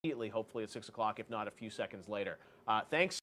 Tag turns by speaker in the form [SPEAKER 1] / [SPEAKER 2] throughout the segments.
[SPEAKER 1] immediately, hopefully at 6 o'clock, if not a few seconds later. Thanks.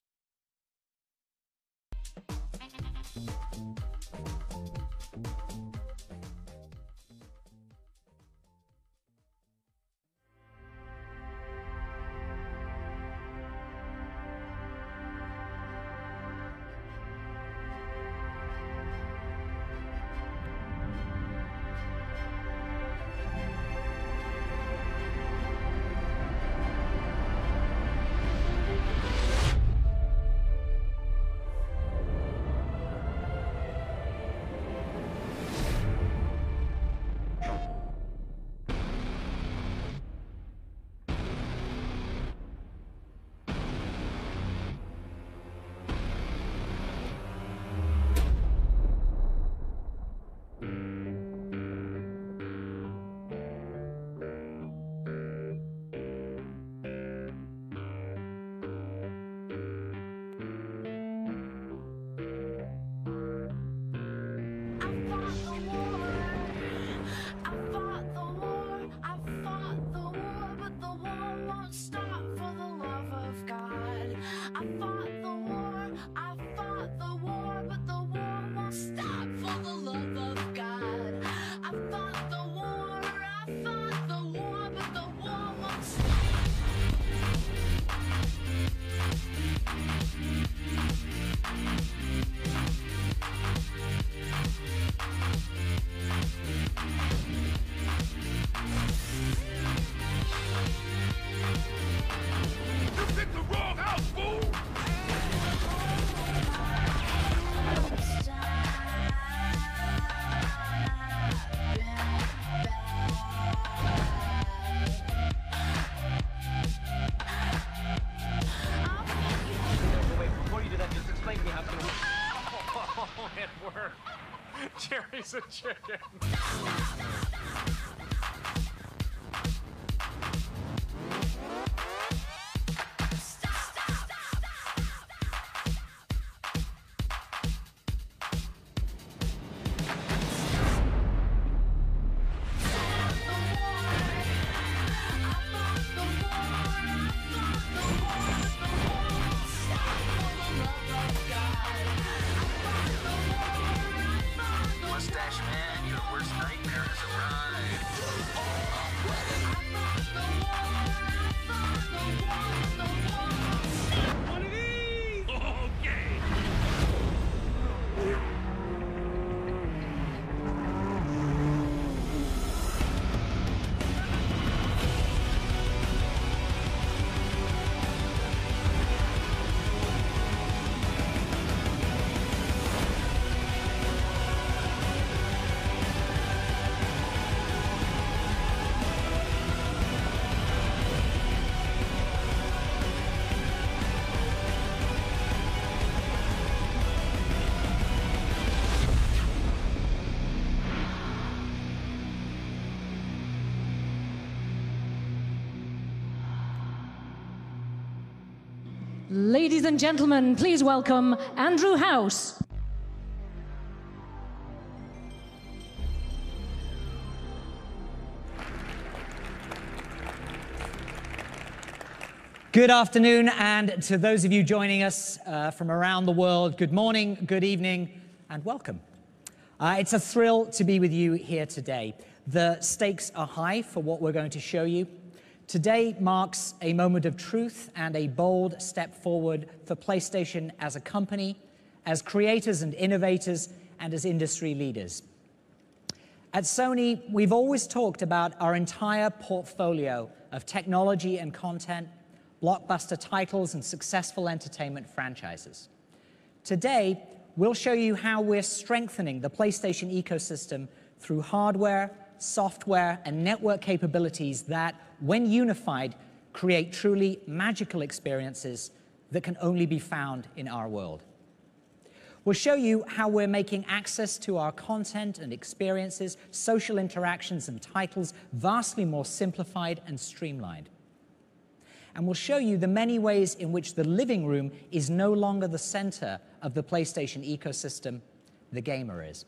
[SPEAKER 1] Jerry's a chicken.
[SPEAKER 2] Ladies and gentlemen, please welcome Andrew House.
[SPEAKER 3] Good afternoon, and to those of you joining us from around the world, good morning, good evening, and welcome. It's a thrill to be with you here today. The stakes are high for what we're going to show you. Today marks a moment of truth and a bold step forward for PlayStation as a company, as creators and innovators, and as industry leaders. At Sony, we've always talked about our entire portfolio of technology and content, blockbuster titles, and successful entertainment franchises. Today, we'll show you how we're strengthening the PlayStation ecosystem through hardware, software, and network capabilities that, when unified, create truly magical experiences that can only be found in our world. We'll show you how we're making access to our content and experiences, social interactions and titles vastly more simplified and streamlined. And we'll show you the many ways in which the living room is no longer the center of the PlayStation ecosystem, the gamer is.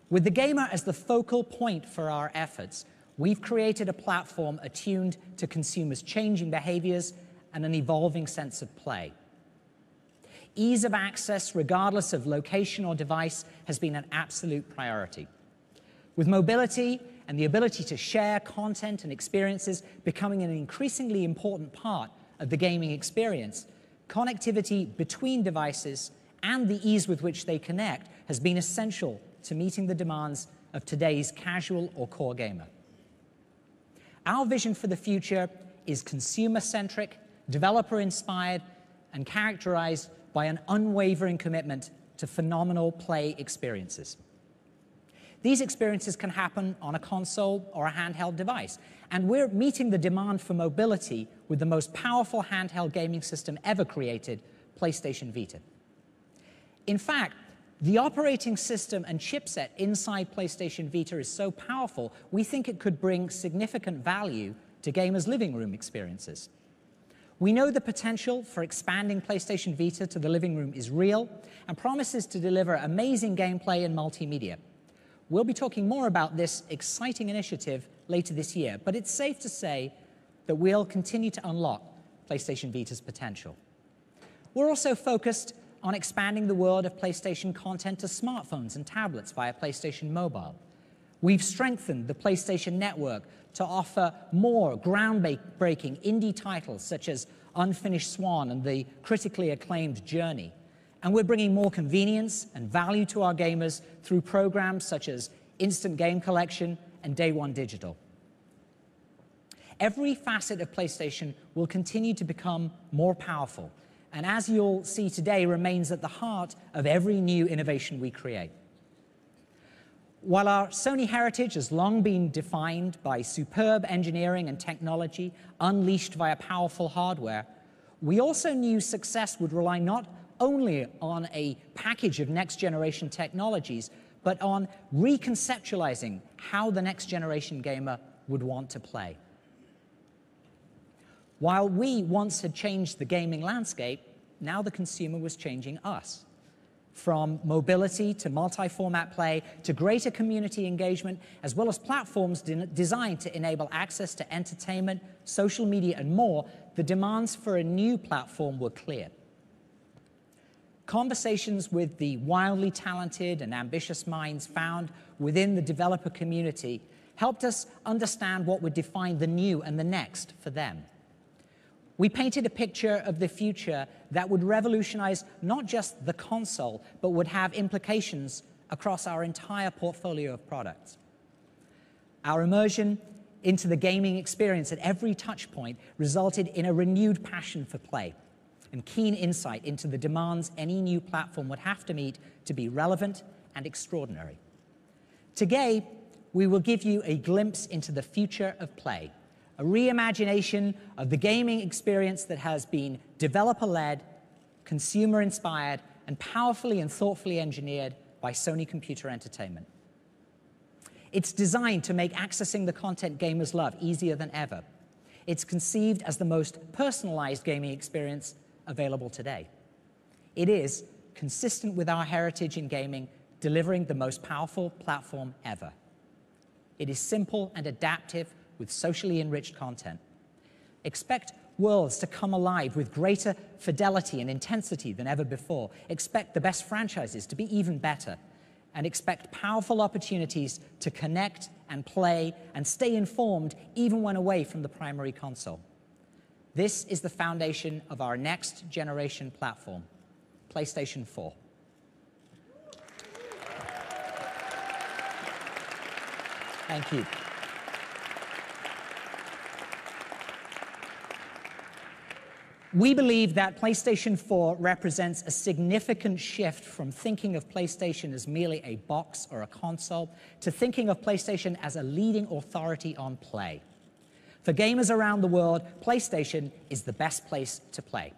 [SPEAKER 3] With the gamer as the focal point for our efforts, we've created a platform attuned to consumers' changing behaviors and an evolving sense of play. Ease of access, regardless of location or device, has been an absolute priority. With mobility and the ability to share content and experiences becoming an increasingly important part of the gaming experience, connectivity between devices and the ease with which they connect has been essential to meeting the demands of today's casual or core gamer. Our vision for the future is consumer-centric, developer-inspired, and characterized by an unwavering commitment to phenomenal play experiences. These experiences can happen on a console or a handheld device, and we're meeting the demand for mobility with the most powerful handheld gaming system ever created, PlayStation Vita. In fact, the operating system and chipset inside PlayStation Vita is so powerful, we think it could bring significant value to gamers' living room experiences. We know the potential for expanding PlayStation Vita to the living room is real and promises to deliver amazing gameplay and multimedia. We'll be talking more about this exciting initiative later this year, but it's safe to say that we'll continue to unlock PlayStation Vita's potential. We're also focused on expanding the world of PlayStation content to smartphones and tablets via PlayStation Mobile. We've strengthened the PlayStation Network to offer more groundbreaking indie titles such as Unfinished Swan and the critically acclaimed Journey. And we're bringing more convenience and value to our gamers through programs such as Instant Game Collection and Day One Digital. Every facet of PlayStation will continue to become more powerful, and as you'll see today, remains at the heart of every new innovation we create. While our Sony heritage has long been defined by superb engineering and technology unleashed via powerful hardware, we also knew success would rely not only on a package of next-generation technologies, but on reconceptualizing how the next-generation gamer would want to play. While we once had changed the gaming landscape, now the consumer was changing us. From mobility to multi-format play to greater community engagement, as well as platforms designed to enable access to entertainment, social media, and more, the demands for a new platform were clear. Conversations with the wildly talented and ambitious minds found within the developer community helped us understand what would define the new and the next for them. We painted a picture of the future that would revolutionize not just the console, but would have implications across our entire portfolio of products. Our immersion into the gaming experience at every touch point resulted in a renewed passion for play and keen insight into the demands any new platform would have to meet to be relevant and extraordinary. Today, we will give you a glimpse into the future of play, a reimagination of the gaming experience that has been developer-led, consumer-inspired, and powerfully and thoughtfully engineered by Sony Computer Entertainment. It's designed to make accessing the content gamers love easier than ever. It's conceived as the most personalized gaming experience available today. It is consistent with our heritage in gaming, delivering the most powerful platform ever. It is simple and adaptive with socially enriched content. Expect worlds to come alive with greater fidelity and intensity than ever before. Expect the best franchises to be even better. And expect powerful opportunities to connect and play and stay informed even when away from the primary console. This is the foundation of our next generation platform, PlayStation 4. Thank you. We believe that PlayStation 4 represents a significant shift from thinking of PlayStation as merely a box or a console to thinking of PlayStation as a leading authority on play. For gamers around the world, PlayStation is the best place to play.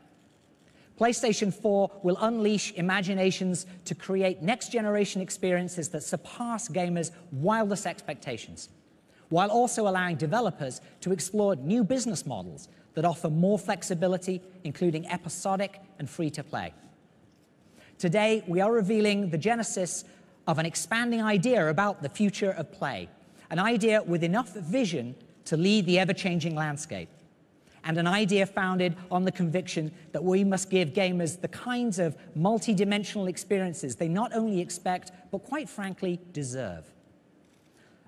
[SPEAKER 3] PlayStation 4 will unleash imaginations to create next-generation experiences that surpass gamers' wildest expectations, while also allowing developers to explore new business models that offer more flexibility, including episodic and free-to-play. Today, we are revealing the genesis of an expanding idea about the future of play, an idea with enough vision to lead the ever-changing landscape, and an idea founded on the conviction that we must give gamers the kinds of multi-dimensional experiences they not only expect, but quite frankly, deserve.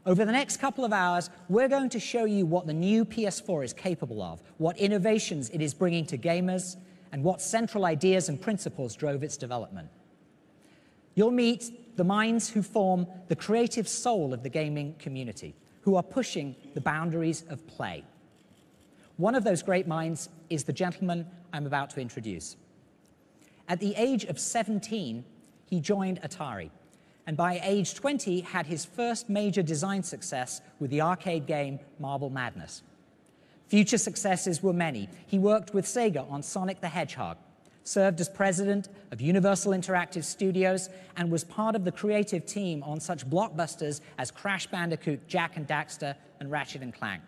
[SPEAKER 3] Over the next couple of hours, we're going to show you what the new PS4 is capable of, what innovations it is bringing to gamers, and what central ideas and principles drove its development. You'll meet the minds who form the creative soul of the gaming community, who are pushing the boundaries of play. One of those great minds is the gentleman I'm about to introduce. At the age of 17, he joined Atari, and by age 20 had his first major design success with the arcade game Marble Madness. Future successes were many. He worked with Sega on Sonic the Hedgehog, served as president of Universal Interactive Studios, and was part of the creative team on such blockbusters as Crash Bandicoot, Jak and Daxter, and Ratchet and Clank.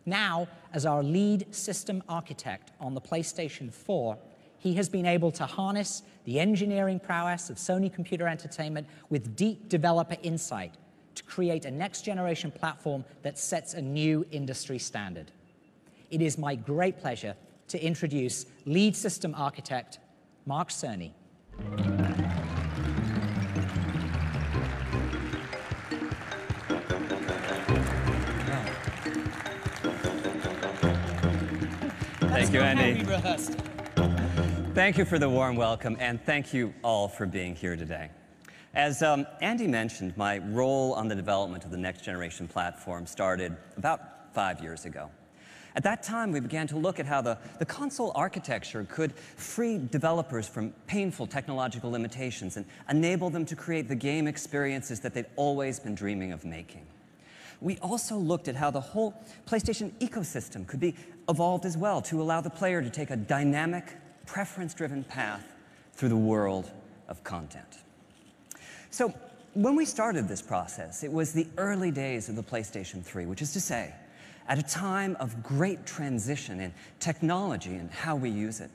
[SPEAKER 3] Now, as our lead system architect on the PlayStation 4, he has been able to harness the engineering prowess of Sony Computer Entertainment with deep developer insight to create a next-generation platform that sets a new industry standard. It is my great pleasure to introduce lead system architect Mark Cerny.
[SPEAKER 4] Thank you, Andy. Thank you for the warm welcome, and thank you all for being here today. As Andy mentioned, my role on the development of the next generation platform started about 5 years ago. At that time, we began to look at how the console architecture could free developers from painful technological limitations and enable them to create the game experiences that they'd always been dreaming of making. We also looked at how the whole PlayStation ecosystem could be evolved as well to allow the player to take a dynamic, preference-driven path through the world of content. So when we started this process, it was the early days of the PlayStation 3, which is to say, at a time of great transition in technology and how we use it.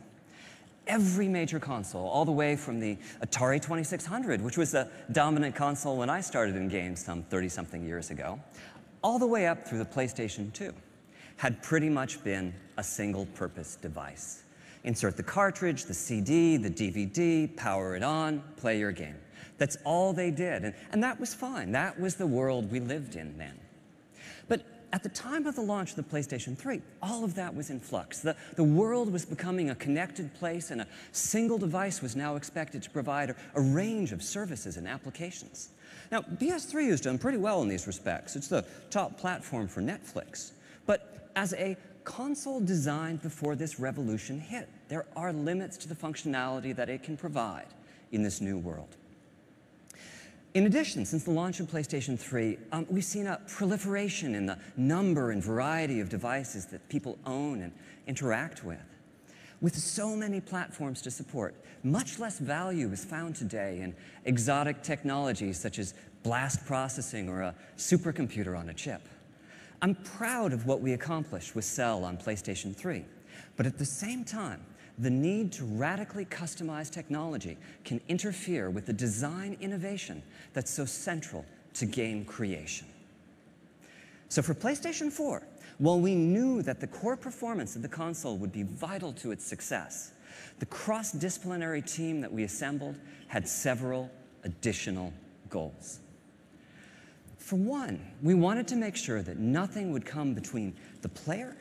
[SPEAKER 4] Every major console, all the way from the Atari 2600, which was the dominant console when I started in games some 30-something years ago, all the way up through the PlayStation 2, had pretty much been a single-purpose device. Insert the cartridge, the CD, the DVD, power it on, play your game. That's all they did, and that was fine. That was the world we lived in then. But at the time of the launch of the PlayStation 3, all of that was in flux. The world was becoming a connected place, and a single device was now expected to provide a range of services and applications. Now, PS3 has done pretty well in these respects. It's the top platform for Netflix. But as a console designed before this revolution hit, there are limits to the functionality that it can provide in this new world. In addition, since the launch of PlayStation 3, we've seen a proliferation in the number and variety of devices that people own and interact with. With so many platforms to support, much less value is found today in exotic technologies such as blast processing or a supercomputer on a chip. I'm proud of what we accomplished with Cell on PlayStation 3, but at the same time, the need to radically customize technology can interfere with the design innovation that's so central to game creation. So for PlayStation 4, while we knew that the core performance of the console would be vital to its success, the cross-disciplinary team that we assembled had several additional goals. For one, we wanted to make sure that nothing would come between the platform,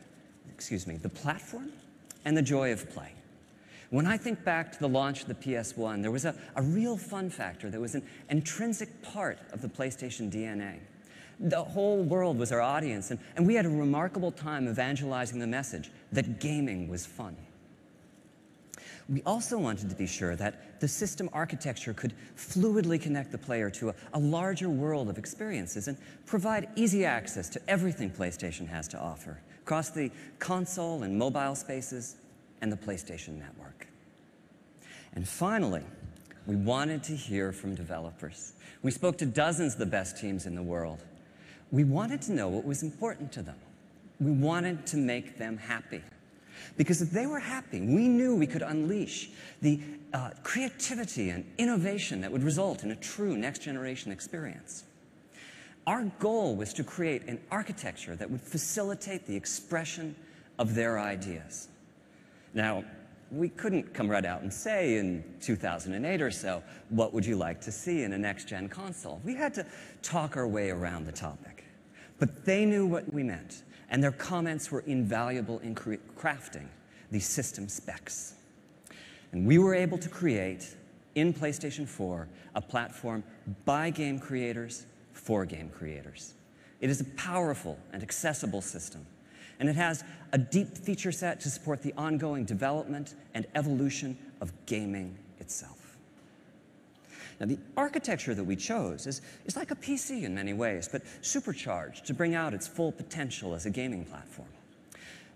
[SPEAKER 4] and the joy of play. When I think back to the launch of the PS1, there was a real fun factor that was an intrinsic part of the PlayStation DNA. The whole world was our audience, and we had a remarkable time evangelizing the message that gaming was fun. We also wanted to be sure that the system architecture could fluidly connect the player to a larger world of experiences and provide easy access to everything PlayStation has to offer across the console and mobile spaces and the PlayStation Network. And finally, we wanted to hear from developers. We spoke to dozens of the best teams in the world. We wanted to know what was important to them. We wanted to make them happy. Because if they were happy, we knew we could unleash the creativity and innovation that would result in a true next-generation experience. our goal was to create an architecture that would facilitate the expression of their ideas. Now, we couldn't come right out and say in 2008 or so, what would you like to see in a next-gen console? We had to talk our way around the topic. But they knew what we meant, and their comments were invaluable in crafting these system specs. And we were able to create, in PlayStation 4, a platform by game creators for game creators. It is a powerful and accessible system, and it has a deep feature set to support the ongoing development and evolution of gaming itself. Now, the architecture that we chose is like a PC in many ways, but supercharged to bring out its full potential as a gaming platform.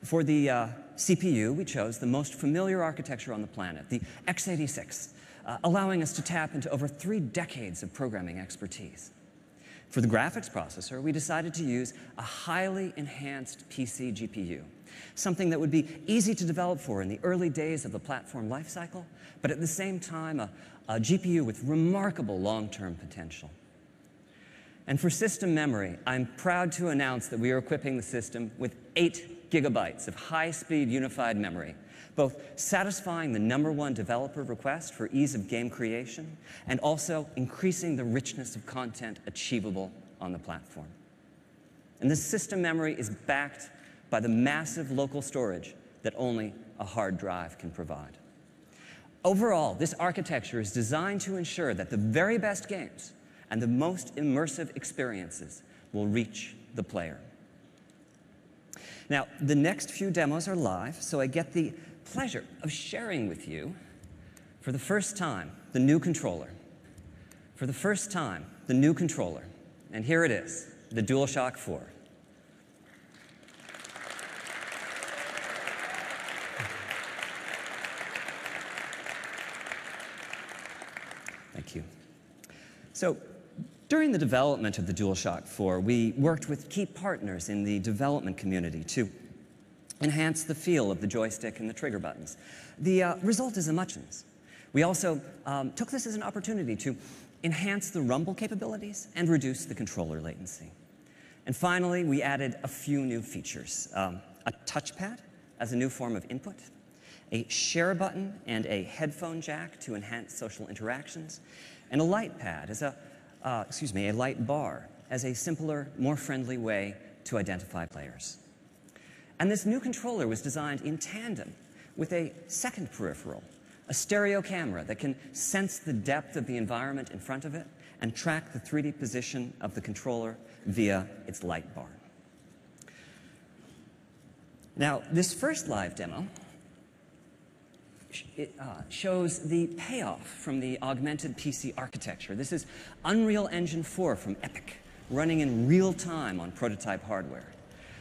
[SPEAKER 4] For the CPU, we chose the most familiar architecture on the planet, the x86, allowing us to tap into over 3 decades of programming expertise. For the graphics processor, we decided to use a highly enhanced PC GPU, something that would be easy to develop for in the early days of the platform lifecycle, but at the same time, a GPU with remarkable long-term potential. And for system memory, I'm proud to announce that we are equipping the system with 8 gigabytes of high-speed unified memory, both satisfying the #1 developer request for ease of game creation and also increasing the richness of content achievable on the platform. And this system memory is backed by the massive local storage that only a hard drive can provide. Overall, this architecture is designed to ensure that the very best games and the most immersive experiences will reach the player. Now, the next few demos are live, so I get the pleasure of sharing with you, for the first time, the new controller. For the first time, the new controller. And here it is, the DualShock 4. Thank you. So, during the development of the DualShock 4, we worked with key partners in the development community to enhance the feel of the joystick and the trigger buttons. The result is a muchness. We also took this as an opportunity to enhance the rumble capabilities and reduce the controller latency. And finally, we added a few new features. A touchpad as a new form of input, a share button and a headphone jack to enhance social interactions, and a light pad as a light bar as a simpler, more friendly way to identify players. And this new controller was designed in tandem with a second peripheral, a stereo camera that can sense the depth of the environment in front of it and track the 3D position of the controller via its light bar. Now, this first live demo shows the payoff from the augmented PC architecture. This is Unreal Engine 4 from Epic, running in real time on prototype hardware.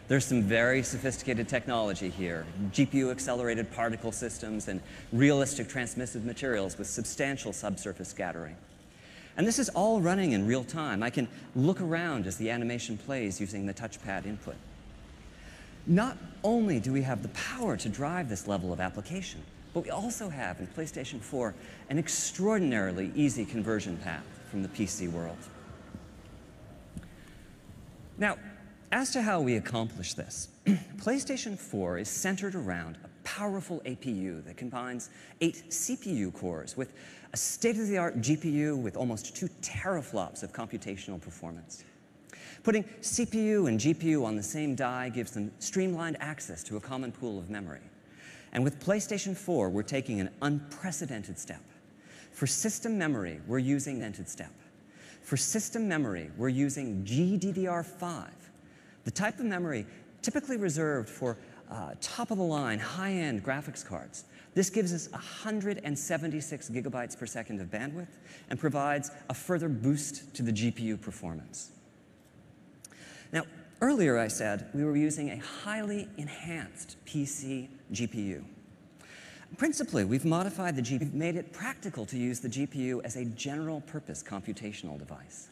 [SPEAKER 4] There's some very sophisticated technology here, GPU-accelerated particle systems and realistic transmissive materials with substantial subsurface scattering. And this is all running in real time. I can look around as the animation plays using the touchpad input. Not only do we have the power to drive this level of application, but we also have, in PlayStation 4, an extraordinarily easy conversion path from the PC world. Now, as to how we accomplish this, PlayStation 4 is centered around a powerful APU that combines 8 CPU cores with a state-of-the-art GPU with almost 2 teraflops of computational performance. Putting CPU and GPU on the same die gives them streamlined access to a common pool of memory. And with PlayStation 4, we're taking an unprecedented step. For system memory, we're using GDDR5, the type of memory typically reserved for top-of-the-line, high-end graphics cards. This gives us 176 gigabytes per second of bandwidth and provides a further boost to the GPU performance. Now, earlier I said we were using a highly enhanced PC GPU. Principally, we've modified the GPU, made it practical to use the GPU as a general-purpose computational device.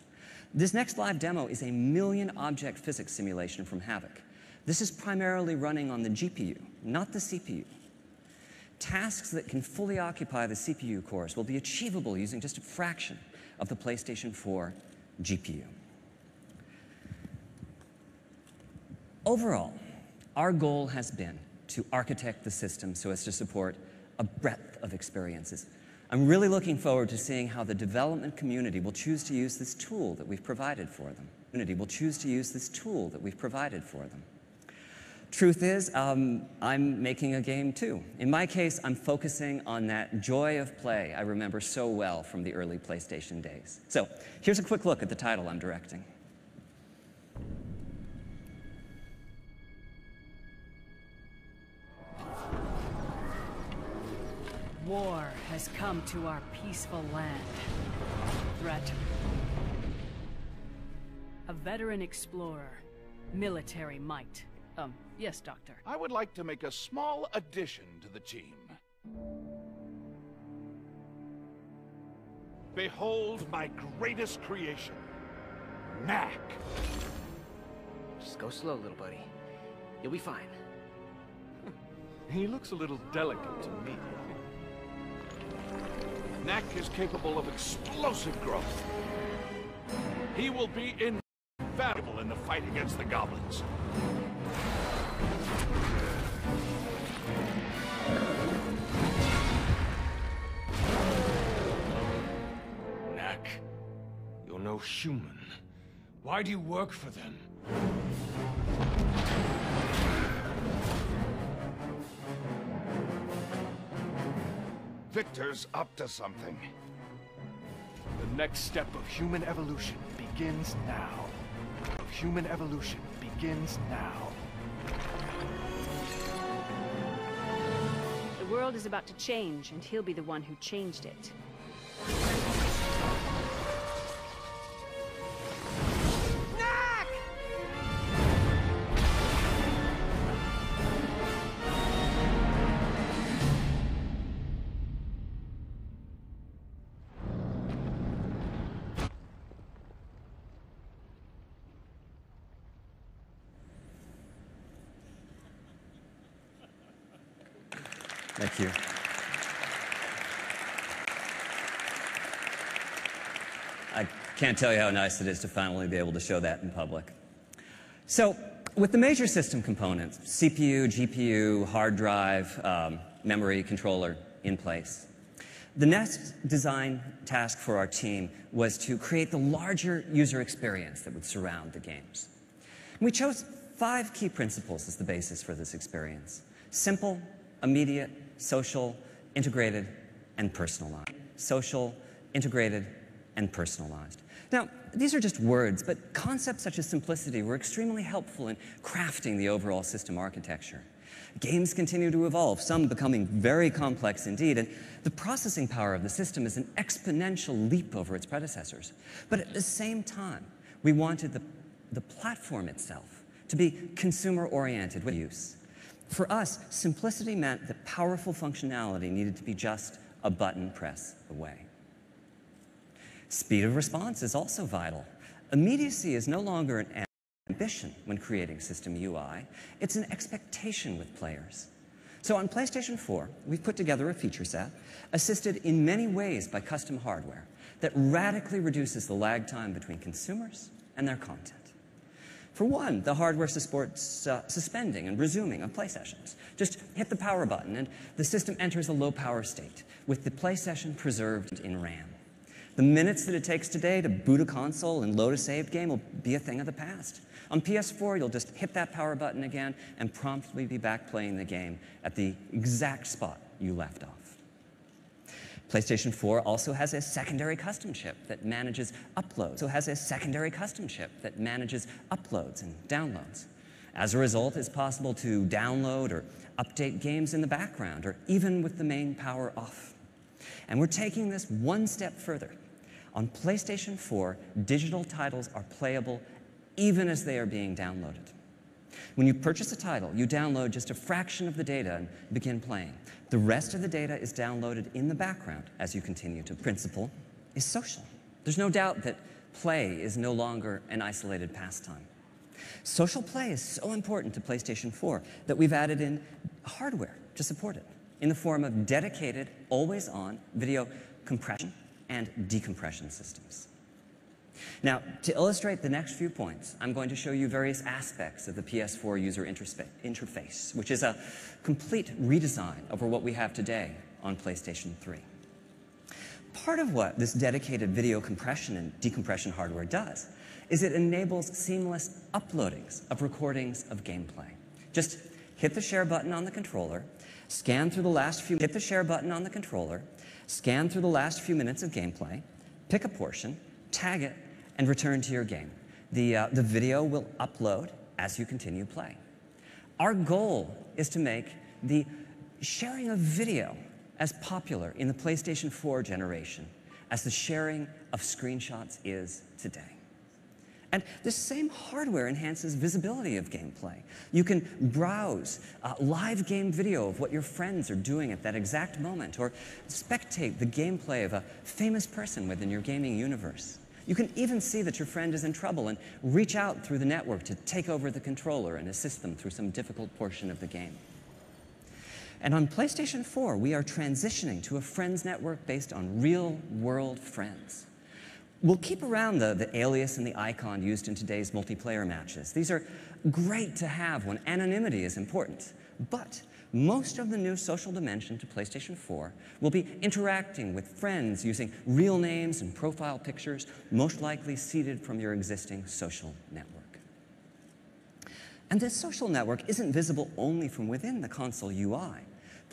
[SPEAKER 4] This next live demo is a million-object physics simulation from Havoc. This is primarily running on the GPU, not the CPU. Tasks that can fully occupy the CPU cores will be achievable using just a fraction of the PlayStation 4 GPU. Overall, our goal has been to architect the system so as to support a breadth of experiences. I'm really looking forward to seeing how the development community will choose to use this tool that we've provided for them. Truth is, I'm making a game too. In my case, I'm focusing on that joy of play I remember so well from the early PlayStation days. So here's a quick look at the title I'm directing.
[SPEAKER 5] War has come to our peaceful land. Threat. A veteran explorer. Military might. Yes, Doctor.
[SPEAKER 6] I would like to make a small addition to the team. Behold my greatest creation, Knack.
[SPEAKER 7] Just go slow, little buddy. You'll be fine.
[SPEAKER 6] He looks a little delicate to me. Knack is capable of explosive growth. He will be invaluable in the fight against the goblins. Knack, you're no human. Why do you work for them? Victor's up to something. The next step of human evolution begins now.
[SPEAKER 5] The world is about to change, and he'll be the one who changed it.
[SPEAKER 4] Thank you. I can't tell you how nice it is to finally be able to show that in public. So, with the major system components, CPU, GPU, hard drive, memory, controller in place, the next design task for our team was to create the larger user experience that would surround the games. And we chose 5 key principles as the basis for this experience: simple, immediate, social, integrated, and personalized. Now, these are just words, but concepts such as simplicity were extremely helpful in crafting the overall system architecture. Games continue to evolve, some becoming very complex indeed, and the processing power of the system is an exponential leap over its predecessors. But at the same time, we wanted the platform itself to be consumer-oriented with use. For us, simplicity meant that powerful functionality needed to be just a button press away. Speed of response is also vital. Immediacy is no longer an ambition when creating system UI, it's an expectation with players. So on PlayStation 4, we've put together a feature set, assisted in many ways by custom hardware, that radically reduces the lag time between consumers and their content. For one, the hardware supports suspending and resuming of play sessions. Just hit the power button and the system enters a low power state, with the play session preserved in RAM. The minutes that it takes today to boot a console and load a saved game will be a thing of the past. On PS4, you'll just hit that power button again and promptly be back playing the game at the exact spot you left off. PlayStation 4 also has a secondary custom chip that manages uploads. And downloads. As a result, it's possible to download or update games in the background, or even with the main power off. And we're taking this one step further. On PlayStation 4, digital titles are playable even as they are being downloaded. When you purchase a title, you download just a fraction of the data and begin playing. The rest of the data is downloaded in the background as you continue to. Principle is social. There's no doubt that play is no longer an isolated pastime. Social play is so important to PlayStation 4 that we've added in hardware to support it in the form of dedicated, always-on video compression and decompression systems. Now, to illustrate the next few points, I'm going to show you various aspects of the PS4 user interface, which is a complete redesign over what we have today on PlayStation 3. Part of what this dedicated video compression and decompression hardware does is it enables seamless uploadings of recordings of gameplay. Just hit the share button on the controller, scan through the last few minutes of gameplay, pick a portion, tag it, and return to your game. The video will upload as you continue play. Our goal is to make the sharing of video as popular in the PlayStation 4 generation as the sharing of screenshots is today. And this same hardware enhances visibility of gameplay. You can browse live game video of what your friends are doing at that exact moment, or spectate the gameplay of a famous person within your gaming universe. You can even see that your friend is in trouble and reach out through the network to take over the controller and assist them through some difficult portion of the game. And on PlayStation 4, we are transitioning to a friends network based on real-world friends. We'll keep around the alias and the icon used in today's multiplayer matches. These are great to have when anonymity is important, but most of the new social dimension to PlayStation 4 will be interacting with friends using real names and profile pictures, most likely seeded from your existing social network. And this social network isn't visible only from within the console UI.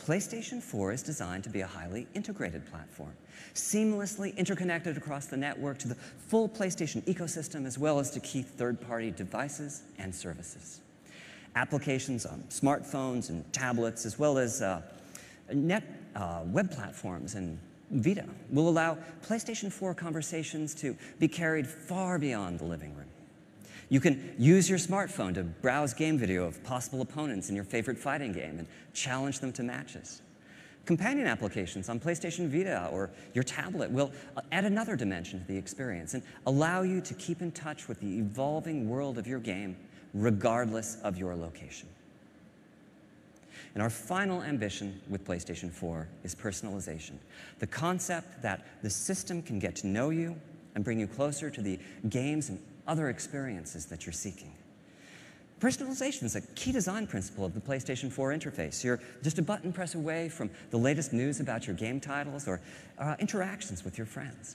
[SPEAKER 4] PlayStation 4 is designed to be a highly integrated platform, seamlessly interconnected across the network to the full PlayStation ecosystem, as well as to key third-party devices and services. Applications on smartphones and tablets, as well as web platforms and Vita, will allow PlayStation 4 conversations to be carried far beyond the living room. You can use your smartphone to browse game video of possible opponents in your favorite fighting game and challenge them to matches. Companion applications on PlayStation Vita or your tablet will add another dimension to the experience and allow you to keep in touch with the evolving world of your game regardless of your location. And our final ambition with PlayStation 4 is personalization, the concept that the system can get to know you and bring you closer to the games and other experiences that you're seeking. Personalization is a key design principle of the PlayStation 4 interface. You're just a button press away from the latest news about your game titles or interactions with your friends.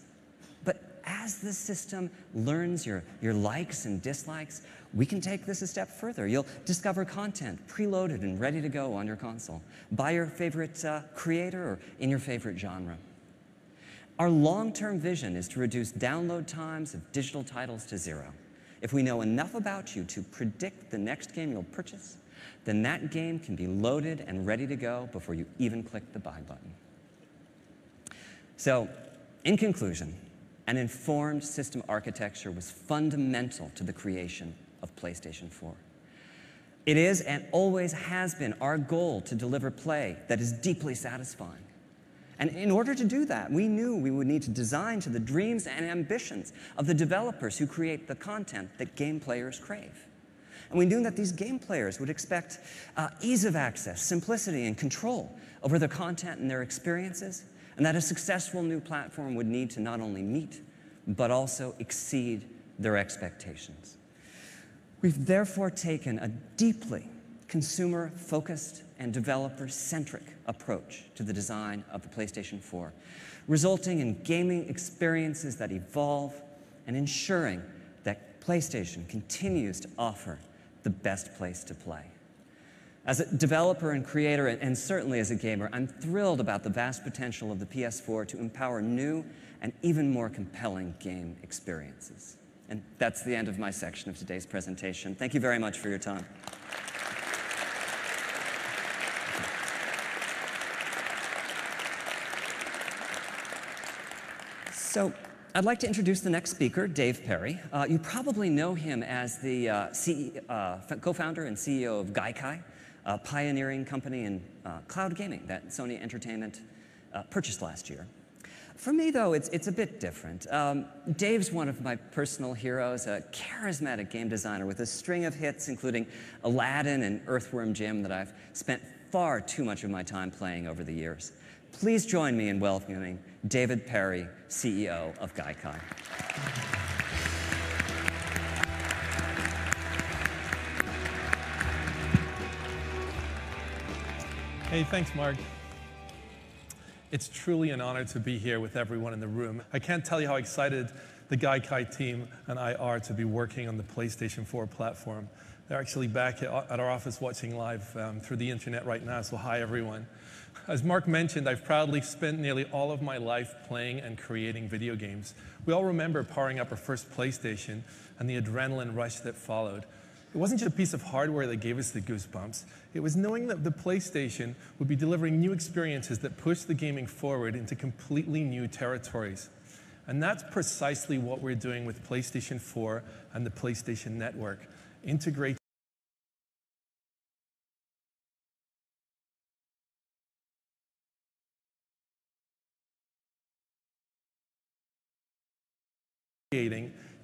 [SPEAKER 4] But as the system learns your likes and dislikes, we can take this a step further. You'll discover content preloaded and ready to go on your console by your favorite creator or in your favorite genre. Our long-term vision is to reduce download times of digital titles to 0. If we know enough about you to predict the next game you'll purchase, then that game can be loaded and ready to go before you even click the buy button. So, in conclusion, an informed system architecture was fundamental to the creation of PlayStation 4. It is and always has been our goal to deliver play that is deeply satisfying. And in order to do that, we knew we would need to design to the dreams and ambitions of the developers who create the content that game players crave. And we knew that these game players would expect ease of access, simplicity, and control over their content and their experiences, and that a successful new platform would need to not only meet, but also exceed their expectations. We've therefore taken a deeply consumer-focused and developer-centric approach to the design of the PlayStation 4, resulting in gaming experiences that evolve and ensuring that PlayStation continues to offer the best place to play. As a developer and creator, and certainly as a gamer, I'm thrilled about the vast potential of the PS4 to empower new and even more compelling game experiences. And that's the end of my section of today's presentation. Thank you very much for your time. So, I'd like to introduce the next speaker, Dave Perry. You probably know him as the co-founder and CEO of Gaikai, a pioneering company in cloud gaming that Sony Entertainment purchased last year. For me, though, it's a bit different. Dave's one of my personal heroes, a charismatic game designer with a string of hits, including Aladdin and Earthworm Jim, that I've spent far too much of my time playing over the years. Please join me in welcoming David Perry, CEO of Gaikai.
[SPEAKER 8] Hey, thanks, Mark. It's truly an honor to be here with everyone in the room. I can't tell you how excited the Gaikai team and I are to be working on the PlayStation 4 platform. They're actually back at our office watching live through the internet right now, so hi everyone. As Mark mentioned, I've proudly spent nearly all of my life playing and creating video games. We all remember powering up our first PlayStation and the adrenaline rush that followed. It wasn't just a piece of hardware that gave us the goosebumps. It was knowing that the PlayStation would be delivering new experiences that pushed the gaming forward into completely new territories. And that's precisely what we're doing with PlayStation 4 and the PlayStation Network. Integrating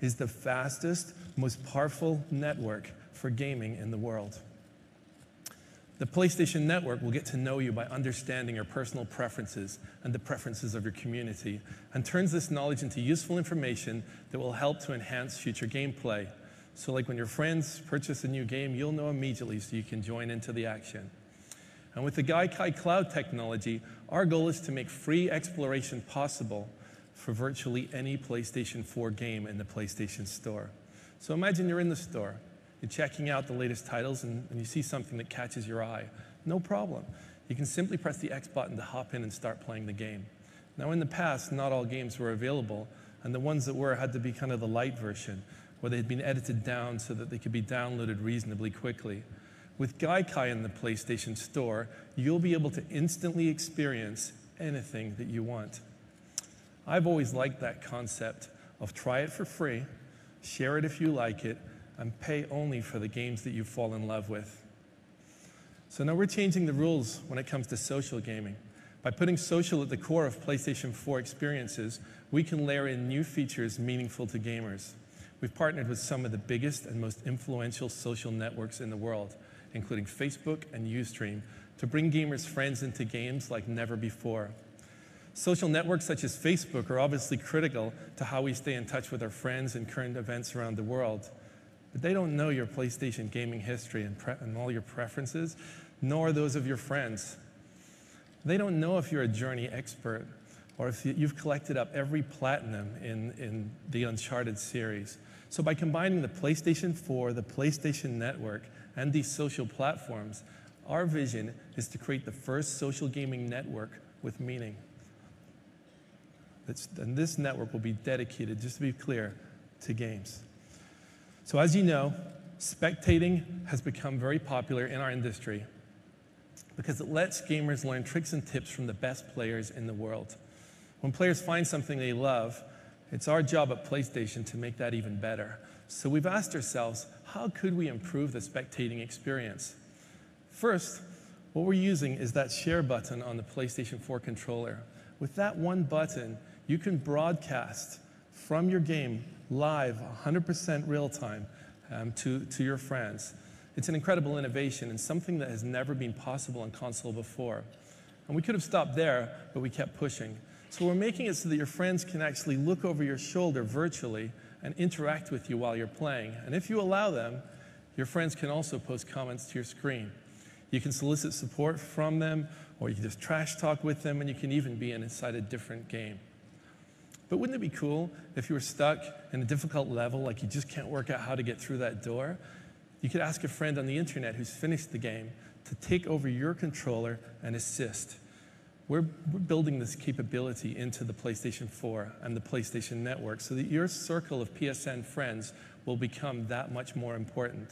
[SPEAKER 8] is the fastest, most powerful network for gaming in the world. The PlayStation Network will get to know you by understanding your personal preferences and the preferences of your community, and turns this knowledge into useful information that will help to enhance future gameplay. So like when your friends purchase a new game, you'll know immediately so you can join into the action. And with the Gaikai Cloud technology, our goal is to make free exploration possible for virtually any PlayStation 4 game in the PlayStation Store. So imagine you're in the store, you're checking out the latest titles, and you see something that catches your eye. No problem. You can simply press the X button to hop in and start playing the game. Now in the past, not all games were available, and the ones that were had to be kind of the light version, where they had been edited down so that they could be downloaded reasonably quickly. With Gaikai in the PlayStation Store, you'll be able to instantly experience anything that you want. I've always liked that concept of try it for free, share it if you like it, and pay only for the games that you fall in love with. So now we're changing the rules when it comes to social gaming. By putting social at the core of PlayStation 4 experiences, we can layer in new features meaningful to gamers. We've partnered with some of the biggest and most influential social networks in the world, including Facebook and Ustream, to bring gamers' friends into games like never before. Social networks such as Facebook are obviously critical to how we stay in touch with our friends and current events around the world. But they don't know your PlayStation gaming history and all your preferences, nor those of your friends. They don't know if you're a Journey expert or if you've collected up every platinum in the Uncharted series. So by combining the PlayStation 4, the PlayStation Network, and these social platforms, our vision is to create the first social gaming network with meaning. And this network will be dedicated, just to be clear, to games. So as you know, spectating has become very popular in our industry because it lets gamers learn tricks and tips from the best players in the world. When players find something they love, it's our job at PlayStation to make that even better. So we've asked ourselves, how could we improve the spectating experience? First, what we're using is that share button on the PlayStation 4 controller. With that one button, you can broadcast from your game live, 100% real time, to your friends. It's an incredible innovation and something that has never been possible on console before. And we could have stopped there, but we kept pushing. So we're making it so that your friends can actually look over your shoulder virtually and interact with you while you're playing. And if you allow them, your friends can also post comments to your screen. You can solicit support from them, or you can just trash talk with them, and you can even be inside a different game. But wouldn't it be cool if you were stuck in a difficult level, like you just can't work out how to get through that door? You could ask a friend on the internet who's finished the game to take over your controller and assist. We're building this capability into the PlayStation 4 and the PlayStation Network so that your circle of PSN friends will become that much more important.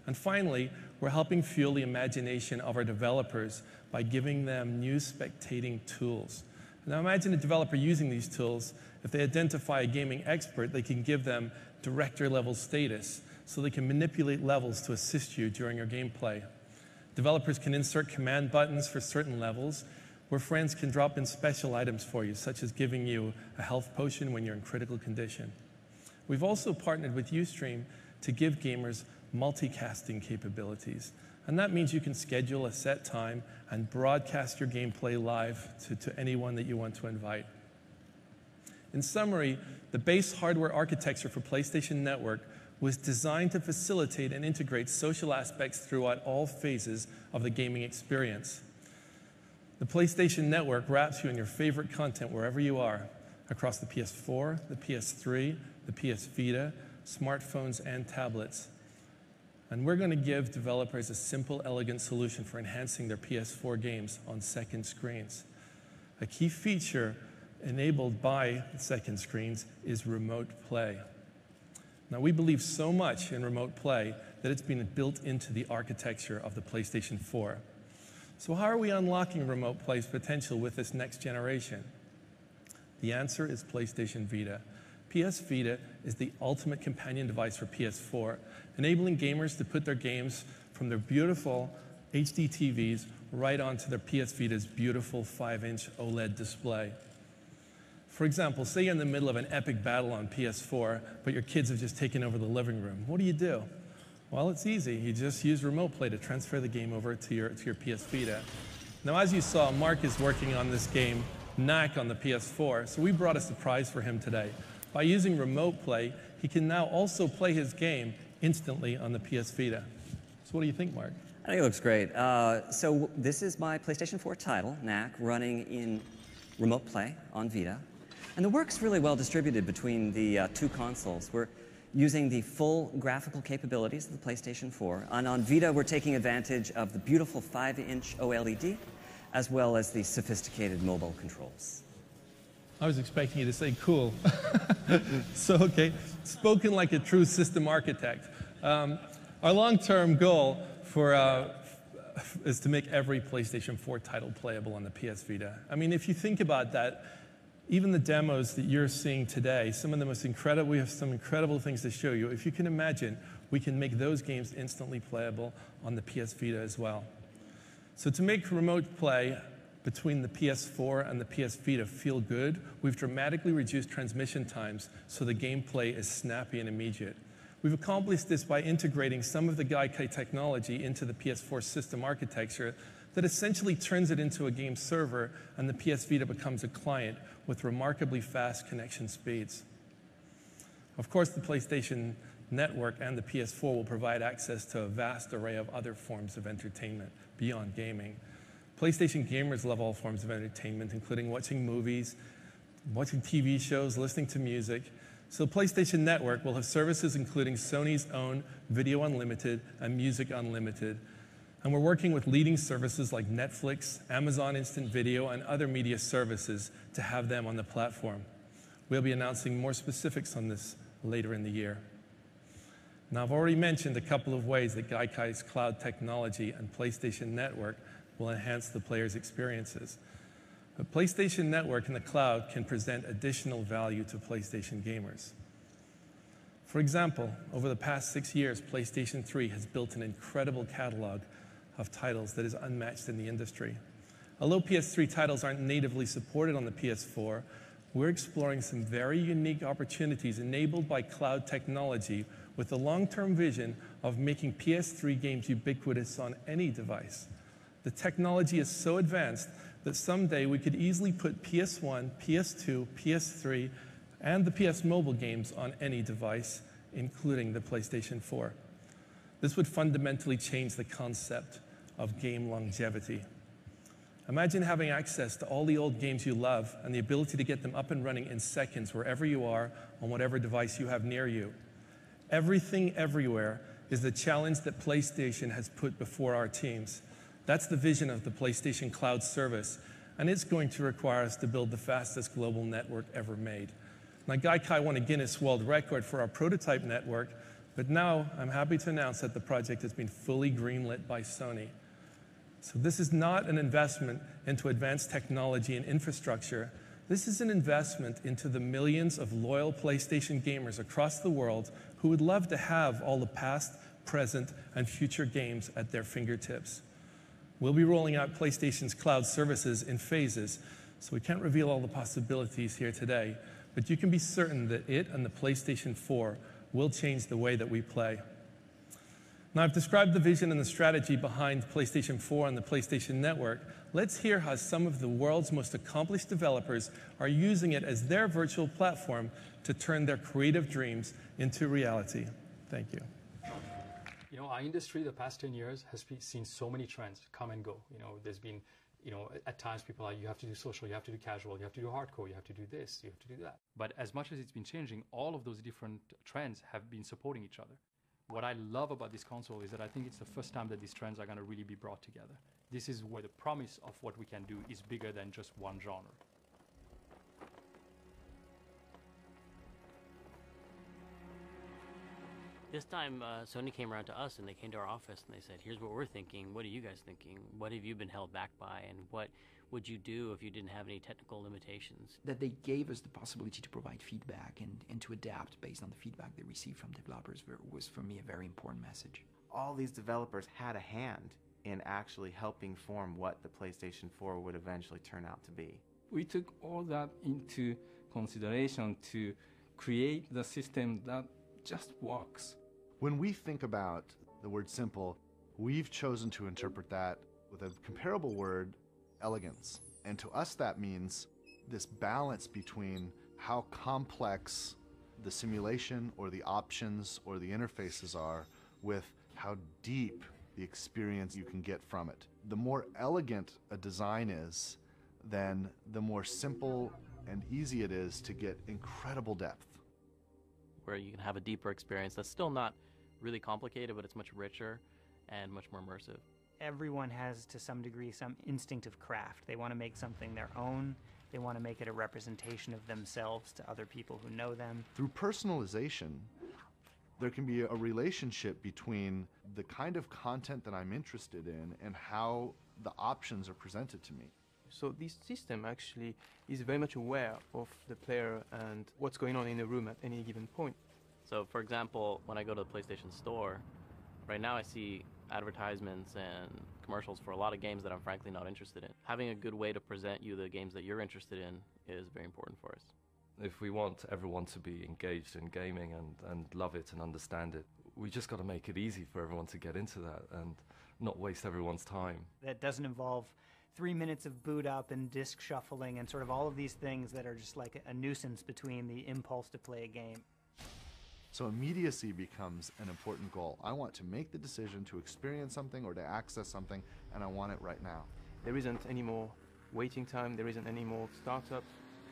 [SPEAKER 8] And finally, we're helping fuel the imagination of our developers by giving them new spectating tools. Now imagine a developer using these tools. If they identify a gaming expert, they can give them director-level status so they can manipulate levels to assist you during your gameplay. Developers can insert command buttons for certain levels, where friends can drop in special items for you, such as giving you a health potion when you're in critical condition. We've also partnered with Ustream to give gamers multicasting capabilities. And that means you can schedule a set time and broadcast your gameplay live to anyone that you want to invite. In summary, the base hardware architecture for PlayStation Network was designed to facilitate and integrate social aspects throughout all phases of the gaming experience. The PlayStation Network wraps you in your favorite content wherever you are, across the PS4, the PS3, the PS Vita, smartphones, and tablets. And we're going to give developers a simple, elegant solution for enhancing their PS4 games on second screens. A key feature enabled by second screens is remote play. Now, we believe so much in remote play that it's been built into the architecture of the PlayStation 4. So how are we unlocking remote play's potential with this next generation? The answer is PlayStation Vita. PS Vita is the ultimate companion device for PS4, enabling gamers to put their games from their beautiful HD TVs right onto their PS Vita's beautiful 5-inch OLED display. For example, say you're in the middle of an epic battle on PS4, but your kids have just taken over the living room. What do? Well, it's easy. You just use remote play to transfer the game over to your PS Vita. Now, as you saw, Mark is working on this game, Knack, on the PS4, so we brought a surprise for him today. By using remote play, he can now also play his game instantly on the PS Vita. So what do you think, Mark?
[SPEAKER 4] I think it looks great. So this is my PlayStation 4 title, Knack, running in remote play on Vita. And the work's really well distributed between the two consoles. We're using the full graphical capabilities of the PlayStation 4. And on Vita, we're taking advantage of the beautiful 5-inch OLED, as well as the sophisticated mobile controls.
[SPEAKER 8] I was expecting you to say cool. So, okay, spoken like a true system architect. Our long-term goal is to make every PlayStation 4 title playable on the PS Vita. I mean, if you think about that, even the demos that you're seeing today, some of the most incredible, we have some incredible things to show you. If you can imagine, we can make those games instantly playable on the PS Vita as well. So to make remote play between the PS4 and the PS Vita feel good, we've dramatically reduced transmission times so the gameplay is snappy and immediate. We've accomplished this by integrating some of the Gaikai technology into the PS4 system architecture that essentially turns it into a game server, and the PS Vita becomes a client with remarkably fast connection speeds. Of course, the PlayStation Network and the PS4 will provide access to a vast array of other forms of entertainment beyond gaming. PlayStation gamers love all forms of entertainment, including watching movies, watching TV shows, listening to music. So the PlayStation Network will have services including Sony's own Video Unlimited and Music Unlimited. And we're working with leading services like Netflix, Amazon Instant Video, and other media services to have them on the platform. We'll be announcing more specifics on this later in the year. Now, I've already mentioned a couple of ways that Gaikai's cloud technology and PlayStation Network will enhance the player's experiences. But PlayStation Network in the cloud can present additional value to PlayStation gamers. For example, over the past 6 years, PlayStation 3 has built an incredible catalog of titles that is unmatched in the industry. Although PS3 titles aren't natively supported on the PS4, we're exploring some very unique opportunities enabled by cloud technology with the long-term vision of making PS3 games ubiquitous on any device. The technology is so advanced that someday we could easily put PS1, PS2, PS3, and the PS Mobile games on any device, including the PlayStation 4. This would fundamentally change the concept of game longevity. Imagine having access to all the old games you love and the ability to get them up and running in seconds wherever you are on whatever device you have near you. Everything everywhere is the challenge that PlayStation has put before our teams. That's the vision of the PlayStation Cloud service, and it's going to require us to build the fastest global network ever made. Now, Gaikai won a Guinness World Record for our prototype network, but now I'm happy to announce that the project has been fully greenlit by Sony. So this is not an investment into advanced technology and infrastructure. This is an investment into the millions of loyal PlayStation gamers across the world who would love to have all the past, present, and future games at their fingertips. We'll be rolling out PlayStation's cloud services in phases, so we can't reveal all the possibilities here today, but you can be certain that it and the PlayStation 4 will change the way that we play. Now, I've described the vision and the strategy behind PlayStation 4 and the PlayStation Network. Let's hear how some of the world's most accomplished developers are using it as their virtual platform to turn their creative dreams into reality. Thank you.
[SPEAKER 9] You know, our industry the past 10 years has seen so many trends come and go. You know, there's been You know, at times people are, you have to do social, you have to do casual, you have to do hardcore, you have to do this, you have to do that. But as much as it's been changing, all of those different trends have been supporting each other. What I love about this console is that I think it's the first time that these trends are going to really be brought together. This is where the promise of what we can do is bigger than just one genre.
[SPEAKER 10] This time, Sony came around to us and they came to our office and they said, here's what we're thinking. What are you guys thinking? What have you been held back by? And what would you do if you didn't have any technical limitations?
[SPEAKER 11] That they gave us the possibility to provide feedback and to adapt based on the feedback they received from developers was, for me, a very important message.
[SPEAKER 12] All these developers had a hand in actually helping form what the PlayStation 4 would eventually turn out to be.
[SPEAKER 13] We took all that into consideration to create the system that just works.
[SPEAKER 14] When we think about the word simple, we've chosen to interpret that with a comparable word, elegance. And to us that means this balance between how complex the simulation or the options or the interfaces are with how deep the experience you can get from it. The more elegant a design is, then the more simple and easy it is to get incredible depth.
[SPEAKER 15] Where you can have a deeper experience that's still not really complicated, but it's much richer and much more immersive.
[SPEAKER 16] Everyone has, to some degree, some instinct of craft. They want to make something their own. They want to make it a representation of themselves to other people who know them.
[SPEAKER 14] Through personalization, there can be a relationship between the kind of content that I'm interested in and how the options are presented to me.
[SPEAKER 17] So this system actually is very much aware of the player and what's going on in the room at any given point.
[SPEAKER 15] So for example, when I go to the PlayStation Store, right now I see advertisements and commercials for a lot of games that I'm frankly not interested in. Having a good way to present you the games that you're interested in is very important for us.
[SPEAKER 18] If we want everyone to be engaged in gaming and love it and understand it, we just got to make it easy for everyone to get into that and not waste everyone's time.
[SPEAKER 16] That doesn't involve 3 minutes of boot up and disc shuffling and sort of all of these things that are just like a nuisance between the impulse to play a game.
[SPEAKER 14] So immediacy becomes an important goal. I want to make the decision to experience something or to access something, and I want it right now.
[SPEAKER 17] There isn't any more waiting time, there isn't any more startup.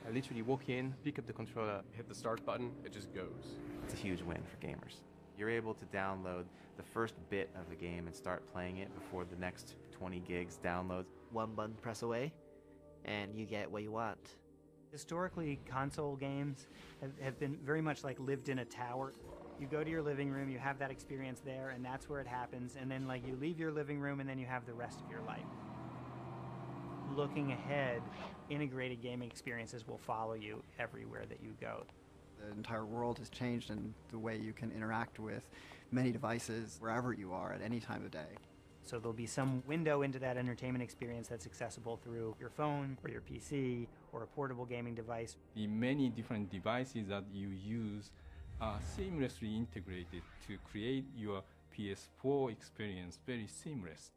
[SPEAKER 17] I literally walk in, pick up the controller,
[SPEAKER 19] hit the start button, it just goes.
[SPEAKER 12] It's a huge win for gamers. You're able to download the first bit of the game and start playing it before the next 20 gigs downloads.
[SPEAKER 7] One button press away, and you get what you want.
[SPEAKER 16] Historically, console games have been very much like lived in a tower. You go to your living room, you have that experience there, and that's where it happens, and then like you leave your living room and then you have the rest of your life. Looking ahead, integrated gaming experiences will follow you everywhere that you go.
[SPEAKER 20] The entire world has changed in the way you can interact with many devices wherever you are at any time of day.
[SPEAKER 16] So there'll be some window into that entertainment experience that's accessible through your phone or your PC or a portable gaming device.
[SPEAKER 13] The many different devices that you use are seamlessly integrated to create your PS4 experience very seamless.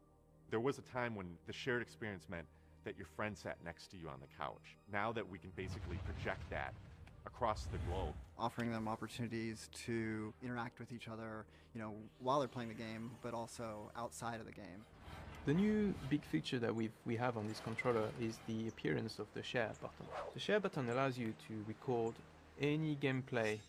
[SPEAKER 6] There was a time when the shared experience meant that your friend sat next to you on the couch. Now that we can basically project that across the globe.
[SPEAKER 20] Offering them opportunities to interact with each other, you know, while they're playing the game, but also outside of the game.
[SPEAKER 17] The new big feature that we have on this controller is the appearance of the share button. The share button allows you to record any gameplay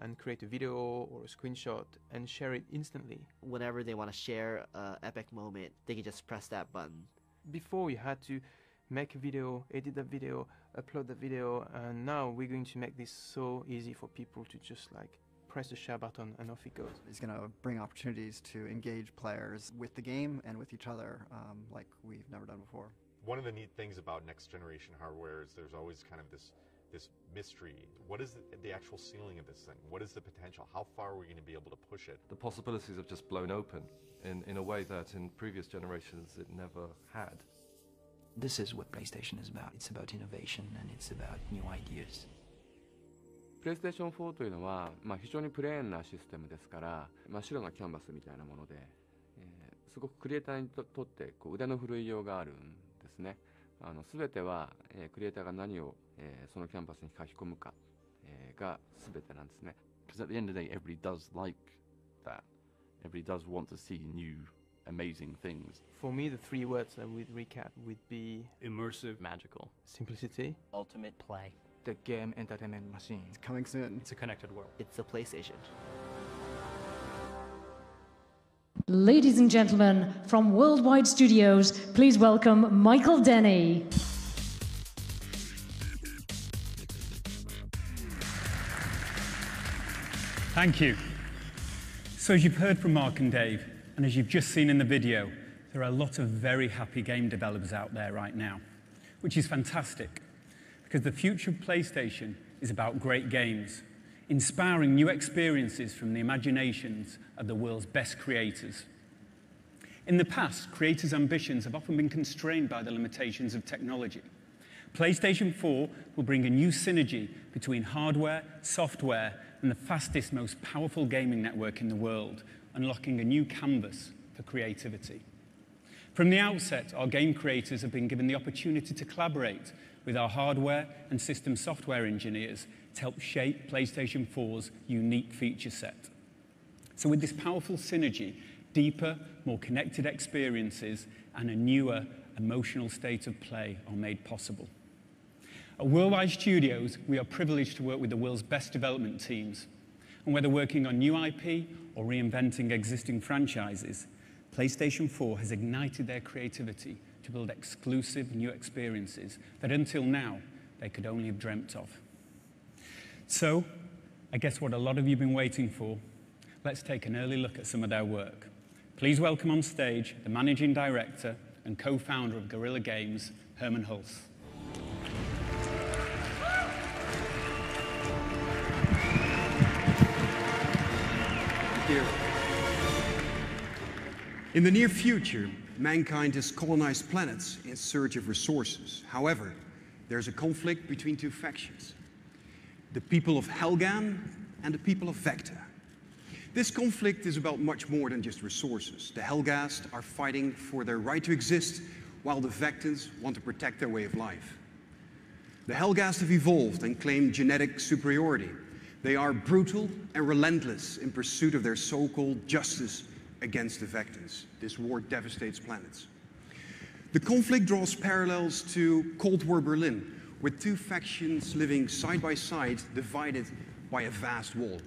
[SPEAKER 17] and create a video or a screenshot and share it instantly.
[SPEAKER 7] Whenever they want to share an epic moment, they can just press that button.
[SPEAKER 17] Before you had to make a video, edit the video, upload the video, and now we're going to make this so easy for people to just like press the share button and off it goes.
[SPEAKER 20] It's going to bring opportunities to engage players with the game and with each other like we've never done before.
[SPEAKER 6] One of the neat things about next generation hardware is there's always kind of this mystery. What is the actual ceiling of this thing? What is the potential? How far are we going to be able to push it?
[SPEAKER 18] The possibilities have just blown open in a way that in previous generations it never had.
[SPEAKER 11] This is what PlayStation is about. It's about innovation and it's about new ideas.
[SPEAKER 21] PlayStation 4というのは、非常にプレーンなシステムですから、真っ白なキャンバスみたいなもので、すごくクリエイターにとって腕の振るいようがあるんですね。全ては、クリエイターが何を、そのキャンバスに書き込むか、が全てなんですね。
[SPEAKER 22] Because at the end of the day, everybody does like that. Everybody does want to see new
[SPEAKER 19] amazing things.
[SPEAKER 17] For me, the three words I would recap would be
[SPEAKER 15] immersive, magical,
[SPEAKER 17] simplicity,
[SPEAKER 10] ultimate play.
[SPEAKER 11] The game entertainment machine.
[SPEAKER 20] It's coming soon.
[SPEAKER 9] It's a connected world.
[SPEAKER 7] It's the PlayStation.
[SPEAKER 2] Ladies and gentlemen, from Worldwide Studios, please welcome Michael Denny.
[SPEAKER 1] Thank you. So as you've heard from Mark and Dave, and as you've just seen in the video, there are a lot of very happy game developers out there right now, which is fantastic, because the future of PlayStation is about great games, inspiring new experiences from the imaginations of the world's best creators. In the past, creators' ambitions have often been constrained by the limitations of technology. PlayStation 4 will bring a new synergy between hardware, software, and the fastest, most powerful gaming network in the world, unlocking a new canvas for creativity. From the outset, our game creators have been given the opportunity to collaborate with our hardware and system software engineers to help shape PlayStation 4's unique feature set. So with this powerful synergy, deeper, more connected experiences and a newer emotional state of play are made possible. At Worldwide Studios, we are privileged to work with the world's best development teams. And whether working on new IP or reinventing existing franchises, PlayStation 4 has ignited their creativity to build exclusive new experiences that until now they could only have dreamt of. So, I guess what a lot of you have been waiting for, let's take an early look at some of their work. Please welcome on stage the Managing Director and co-founder of Guerrilla Games, Herman Hulse.
[SPEAKER 22] In the near future, mankind has colonized planets in search of resources. However, there's a conflict between two factions, the people of Helghan and the people of Vecta. This conflict is about much more than just resources. The Helghast are fighting for their right to exist, while the Vectans want to protect their way of life. The Helghast have evolved and claim genetic superiority. They are brutal and relentless in pursuit of their so-called justice against the Vectans. This war devastates planets. The conflict draws parallels to Cold War Berlin, with two factions living side by side, divided by a vast wall.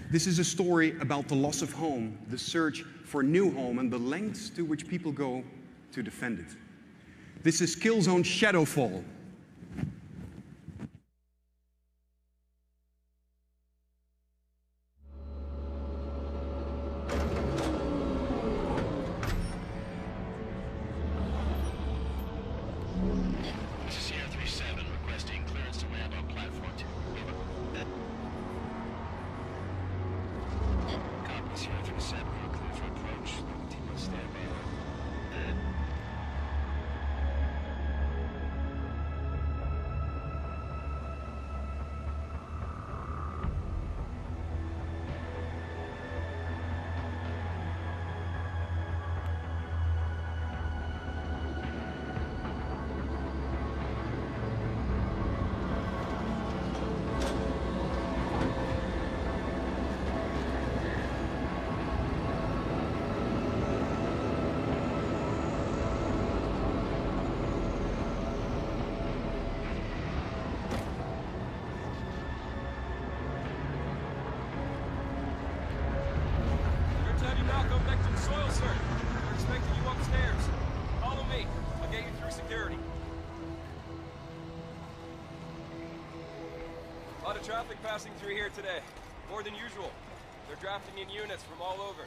[SPEAKER 22] This is a story about the loss of home, the search for a new home, and the lengths to which people go to defend it. This is Killzone Shadow Fall.
[SPEAKER 23] Traffic passing through here today. More than usual. They're drafting in units from all over.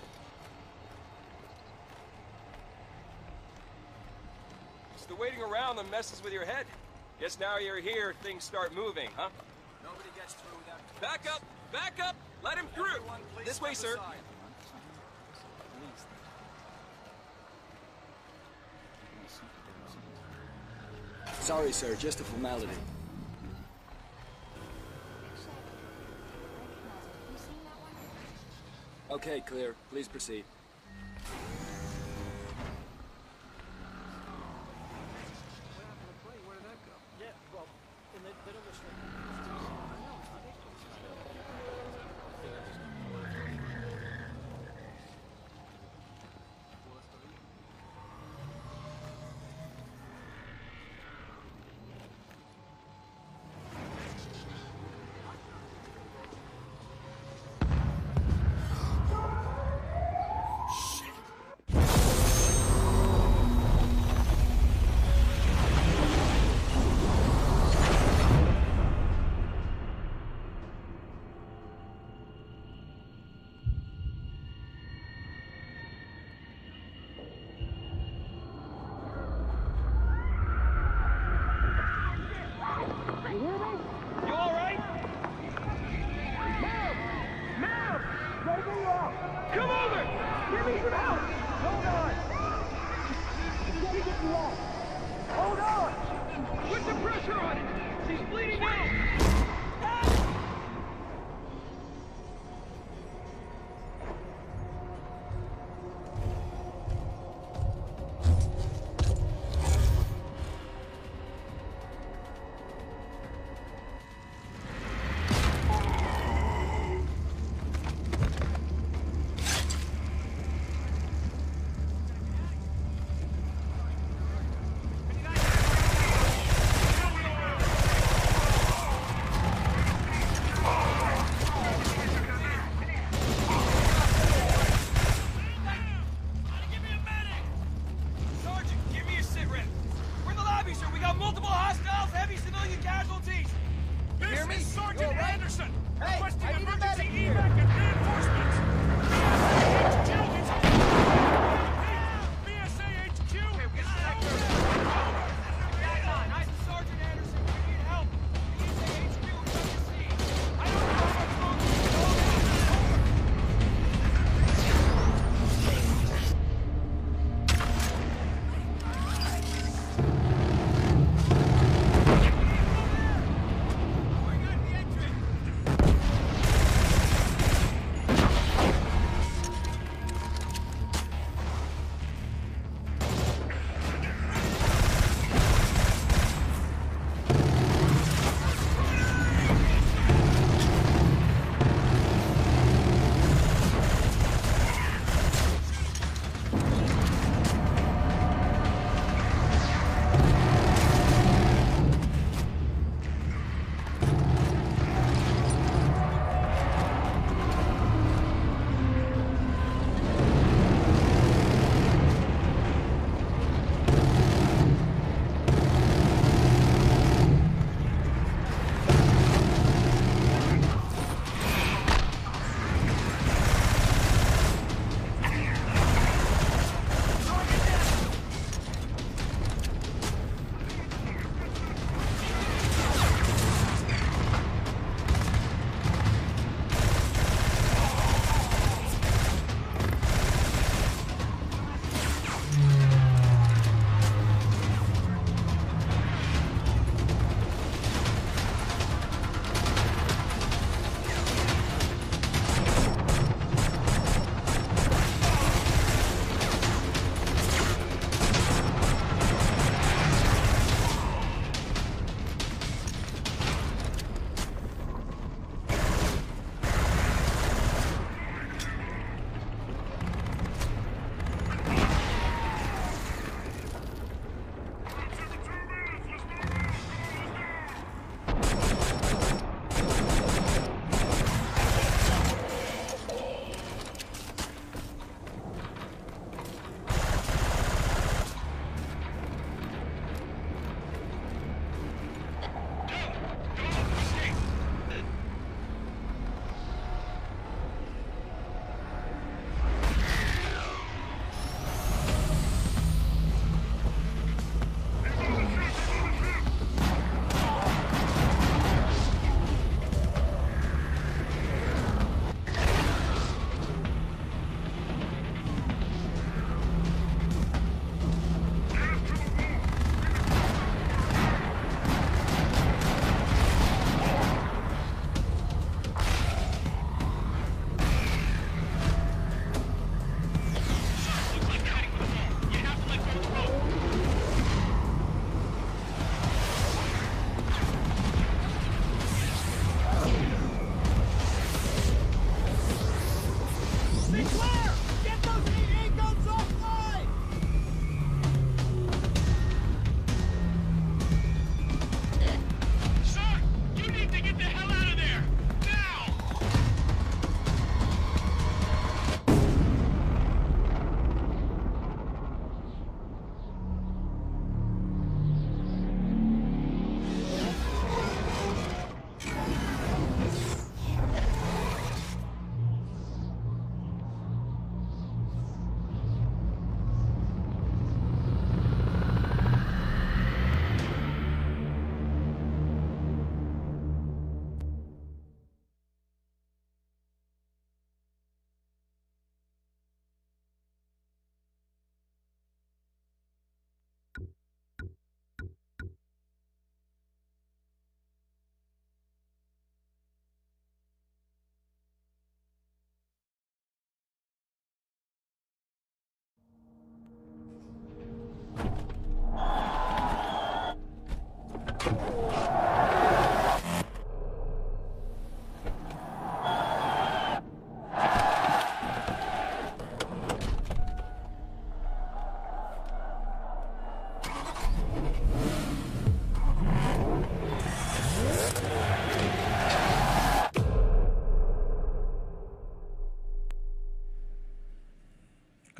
[SPEAKER 23] It's the waiting around that messes with your head. Guess now you're here, things start moving, huh?
[SPEAKER 24] Nobody gets through without...
[SPEAKER 23] Back up! Back up! Let him through! This way, sir.
[SPEAKER 24] Sorry, sir. Just a formality. Okay, clear. Please proceed.
[SPEAKER 23] got multiple hostiles, heavy civilian casualties.
[SPEAKER 3] You hear me?
[SPEAKER 23] This is Sergeant Anderson.
[SPEAKER 3] Hey,
[SPEAKER 23] Requesting
[SPEAKER 3] I need a
[SPEAKER 23] emergency
[SPEAKER 3] medic here.
[SPEAKER 23] evac and reinforcements. BSA HQ. Okay, we Nice and Sergeant Anderson. We need help. BSA HQ is on the scene. I don't know how much longer we can hold out.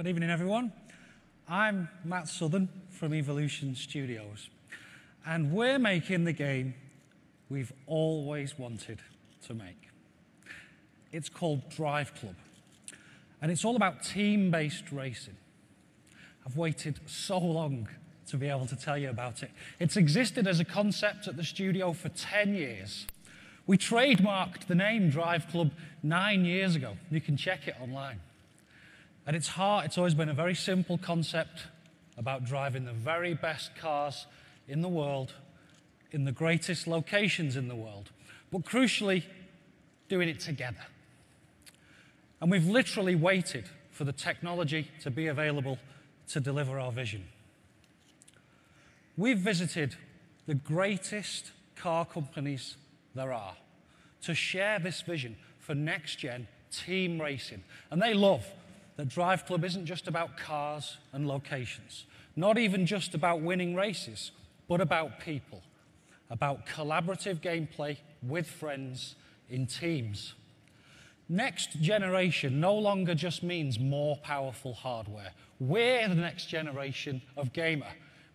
[SPEAKER 4] Good evening, everyone. I'm Matt Southern from Evolution Studios.
[SPEAKER 3] And we're making the game we've always wanted to make. It's called Drive Club, and it's all about team-based racing. I've waited so long to be able to tell you about it. It's existed as a concept at the studio for 10 years. We trademarked the name Drive Club 9 years ago. You can check it online. At its heart, it's always been a very simple concept about driving the very best cars in the world, in the greatest locations in the world, but crucially, doing it together. And we've literally waited for the technology to be available to deliver our vision. We've visited the greatest car companies there are to share this vision for next-gen team racing. And they love that Drive Club isn't just about cars and locations, not even just about winning races, but about people, about collaborative gameplay with friends in teams. Next generation no longer just means more powerful hardware. We're the next generation of gamer.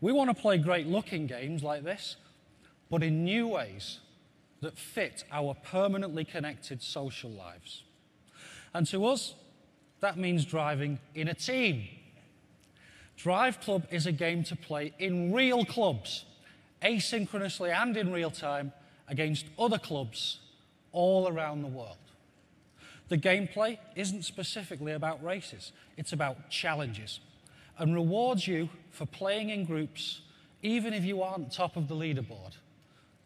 [SPEAKER 3] We want to play great-looking games like this, but in new ways that fit our permanently connected social lives. And to us, that means driving in a team. Drive Club is a game to play in real clubs, asynchronously and in real time, against other clubs all around the world. The gameplay isn't specifically about races, it's about challenges, and rewards you for playing in groups even if you aren't top of the leaderboard,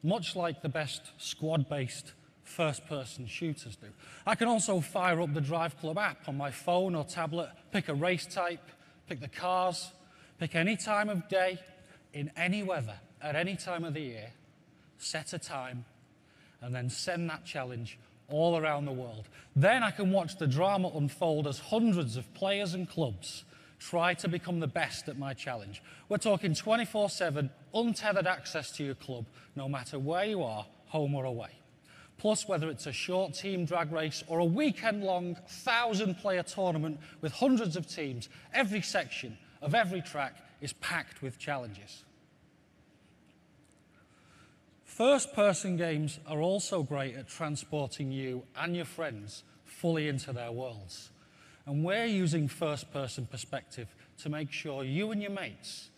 [SPEAKER 3] much like the best squad-based first-person shooters do. I can also fire up the Drive Club app on my phone or tablet, pick a race type, pick the cars, pick any time of day, in any weather, at any time of the year, set a time, and then send that challenge all around the world. Then I can watch the drama unfold as hundreds of players and clubs try to become the best at my challenge. We're talking 24/7, untethered access to your club, no matter where you are, home or away. Plus, whether it's a short team drag race or a weekend-long 1,000-player tournament with hundreds of teams, every section of every track is packed with challenges. First-person games are also great at transporting you and your friends fully into their worlds. And we're using first-person perspective to make sure you and your mates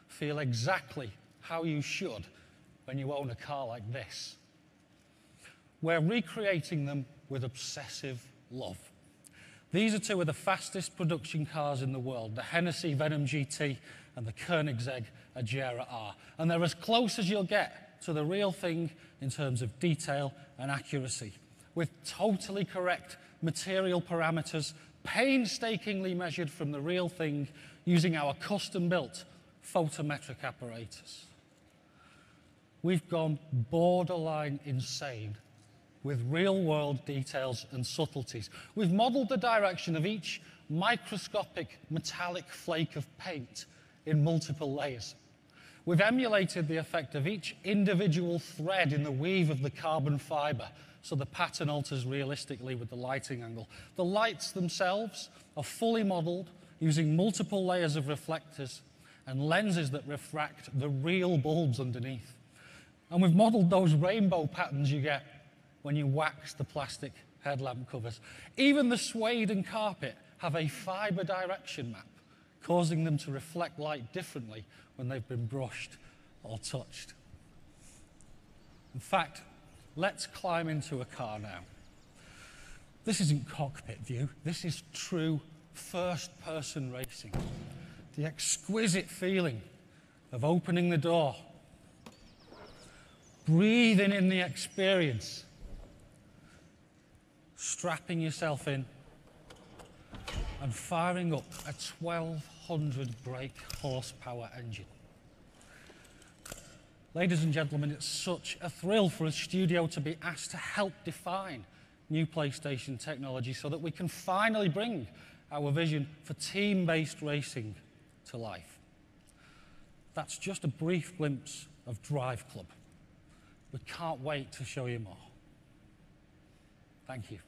[SPEAKER 3] feel exactly how you should when you own a car like this. We're recreating them with obsessive love. These are two of the fastest production cars in the world, the Hennessy Venom GT and the Koenigsegg Agera R. And they're as close as you'll get to the real thing in terms of detail and accuracy, with totally correct material parameters painstakingly measured from the real thing using our custom-built photometric apparatus. We've gone borderline insane with real-world details and subtleties. We've modeled the direction of each microscopic metallic flake of paint in multiple layers. We've emulated the effect of each individual thread in the weave of the carbon fiber, so the pattern alters realistically with the lighting angle. The lights themselves are fully modeled using multiple layers of reflectors and lenses that refract the real bulbs underneath. And we've modeled those rainbow patterns you get when you wax the plastic headlamp covers. Even the suede and carpet have a fiber direction map, causing them to reflect light differently when they've been brushed or touched. In fact, let's climb into a car now. This isn't cockpit view, this is true first-person racing. The exquisite feeling of opening the door, breathing in the experience, strapping yourself in, and firing up a 1,200 brake horsepower engine. Ladies and gentlemen, it's such a thrill for a studio to be asked to help define new PlayStation technology so that we can finally bring our vision for team-based racing to life. That's just a brief glimpse of Drive Club. We can't wait to show you more. Thank you.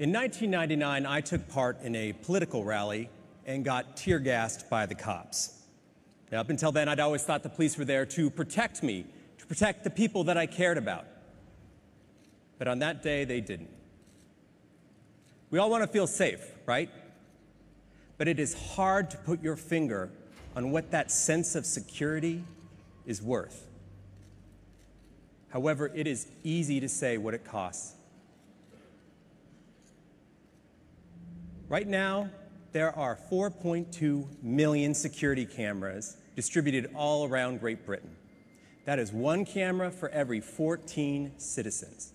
[SPEAKER 4] In 1999, I took part in a political rally and got tear gassed by the cops. Now, up until then, I'd always thought the police were there to protect me, to protect the people that I cared about. But on that day, they didn't. We all want to feel safe, right? But it is hard to put your finger on what that sense of security is worth. However, it is easy to say what it costs. Right now, there are 4.2 million security cameras distributed all around Great Britain. That is one camera for every 14 citizens.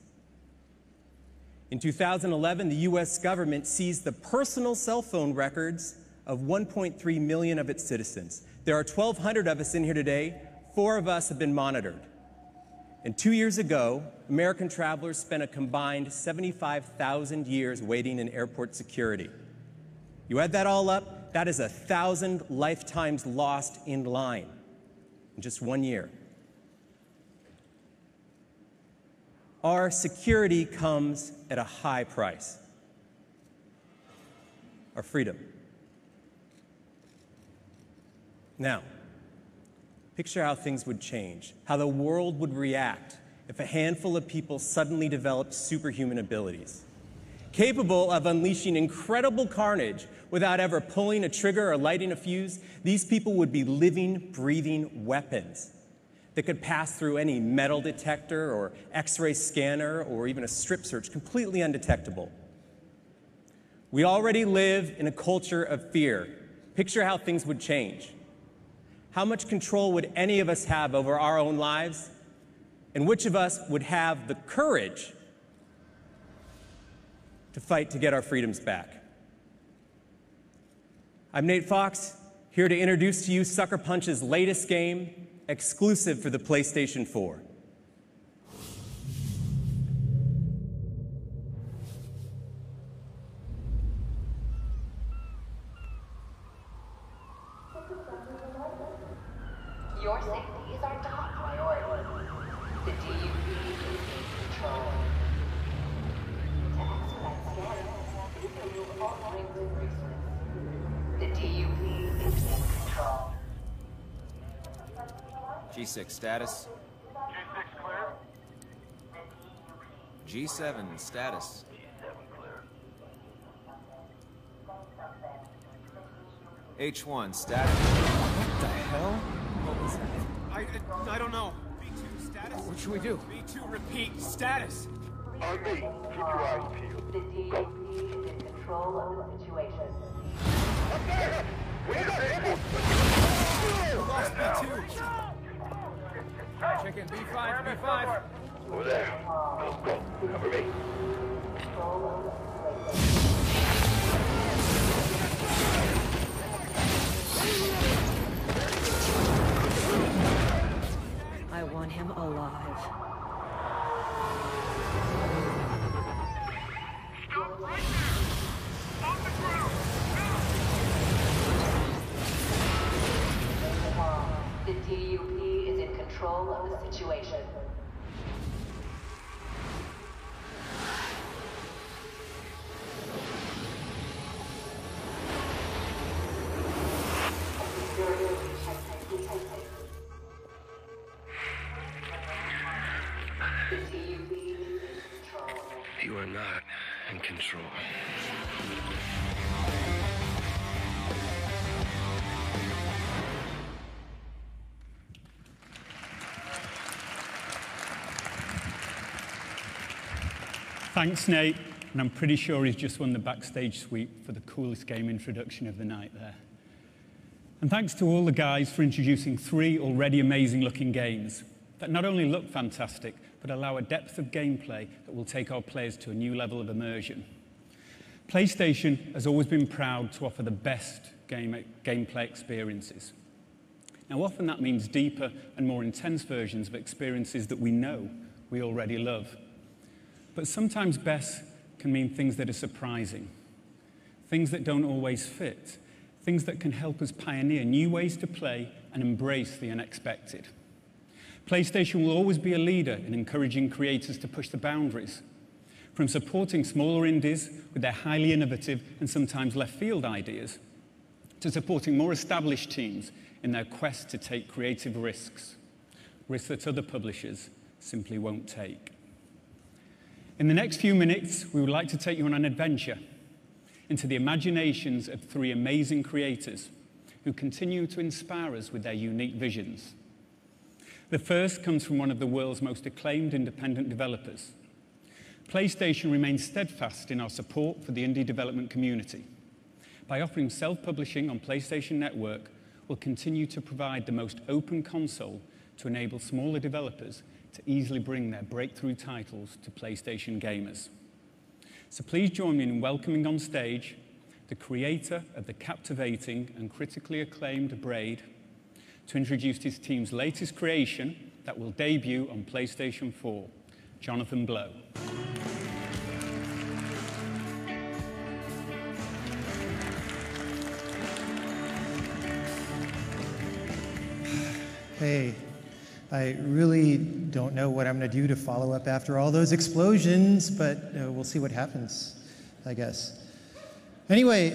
[SPEAKER 4] In 2011, the US government seized the personal cell phone records of 1.3 million of its citizens. There are 1,200 of us in here today. 4 of us have been monitored. And 2 years ago, American travelers spent a combined 75,000 years waiting in airport security. You add that all up, that is 1,000 lifetimes lost in line in just 1 year. Our security comes at a high price. Our freedom. Now, picture how things would change, how the world would react if a handful of people suddenly developed superhuman abilities. Capable of unleashing incredible carnage without ever pulling a trigger or lighting a fuse, these people would be living, breathing weapons that could pass through any metal detector or X-ray scanner or even a strip search completely undetectable. We already live in a culture of fear. Picture how things would change. How much control would any of us have over our own lives? And which of us would have the courage to fight to get our freedoms back? I'm Nate Fox, here to introduce to you Sucker Punch's latest game, exclusive for the PlayStation 4.
[SPEAKER 5] Your safety is our top priority. The DUP is in control. To expedite scanning, please remove all rings and bracelets. The DUP is in control.
[SPEAKER 8] G6 status.
[SPEAKER 23] G6 clear.
[SPEAKER 8] G7 status. H1 status. What the hell?
[SPEAKER 23] What was that? I don't know. B2 status?
[SPEAKER 8] What should we do?
[SPEAKER 23] B2 repeat status.
[SPEAKER 5] On me. Keep your eyes peeled. The DUP is in control of the situation.
[SPEAKER 23] Up there! We lost B2. Check in B5, B5.
[SPEAKER 5] Over there. Go. Cover me.
[SPEAKER 14] I want him alive.
[SPEAKER 23] Stop right now! On the ground!
[SPEAKER 5] The DUP is in control of the situation.
[SPEAKER 25] You are not in control.
[SPEAKER 1] Thanks, Nate. And I'm pretty sure he's just won the backstage suite for the coolest game introduction of the night there. And thanks to all the guys for introducing 3 already amazing-looking games that not only look fantastic, but allow a depth of gameplay that will take our players to a new level of immersion. PlayStation has always been proud to offer the best gameplay experiences. Now, often that means deeper and more intense versions of experiences that we know we already love. But sometimes best can mean things that are surprising, things that don't always fit, things that can help us pioneer new ways to play and embrace the unexpected. PlayStation will always be a leader in encouraging creators to push the boundaries. From supporting smaller indies with their highly innovative and sometimes left field ideas, to supporting more established teams in their quest to take creative risks that other publishers simply won't take. In the next few minutes, we would like to take you on an adventure into the imaginations of three amazing creators who continue to inspire us with their unique visions. The first comes from one of the world's most acclaimed independent developers. PlayStation remains steadfast in our support for the indie development community. By offering self-publishing on PlayStation Network, we'll continue to provide the most open console to enable smaller developers to easily bring their breakthrough titles to PlayStation gamers. So please join me in welcoming on stage the creator of the captivating and critically acclaimed Braid to introduce his team's latest creation that will debut on PlayStation 4, Jonathan Blow.
[SPEAKER 6] Hey, I really don't know what I'm going to do to follow up after all those explosions, but we'll see what happens, I guess. Anyway,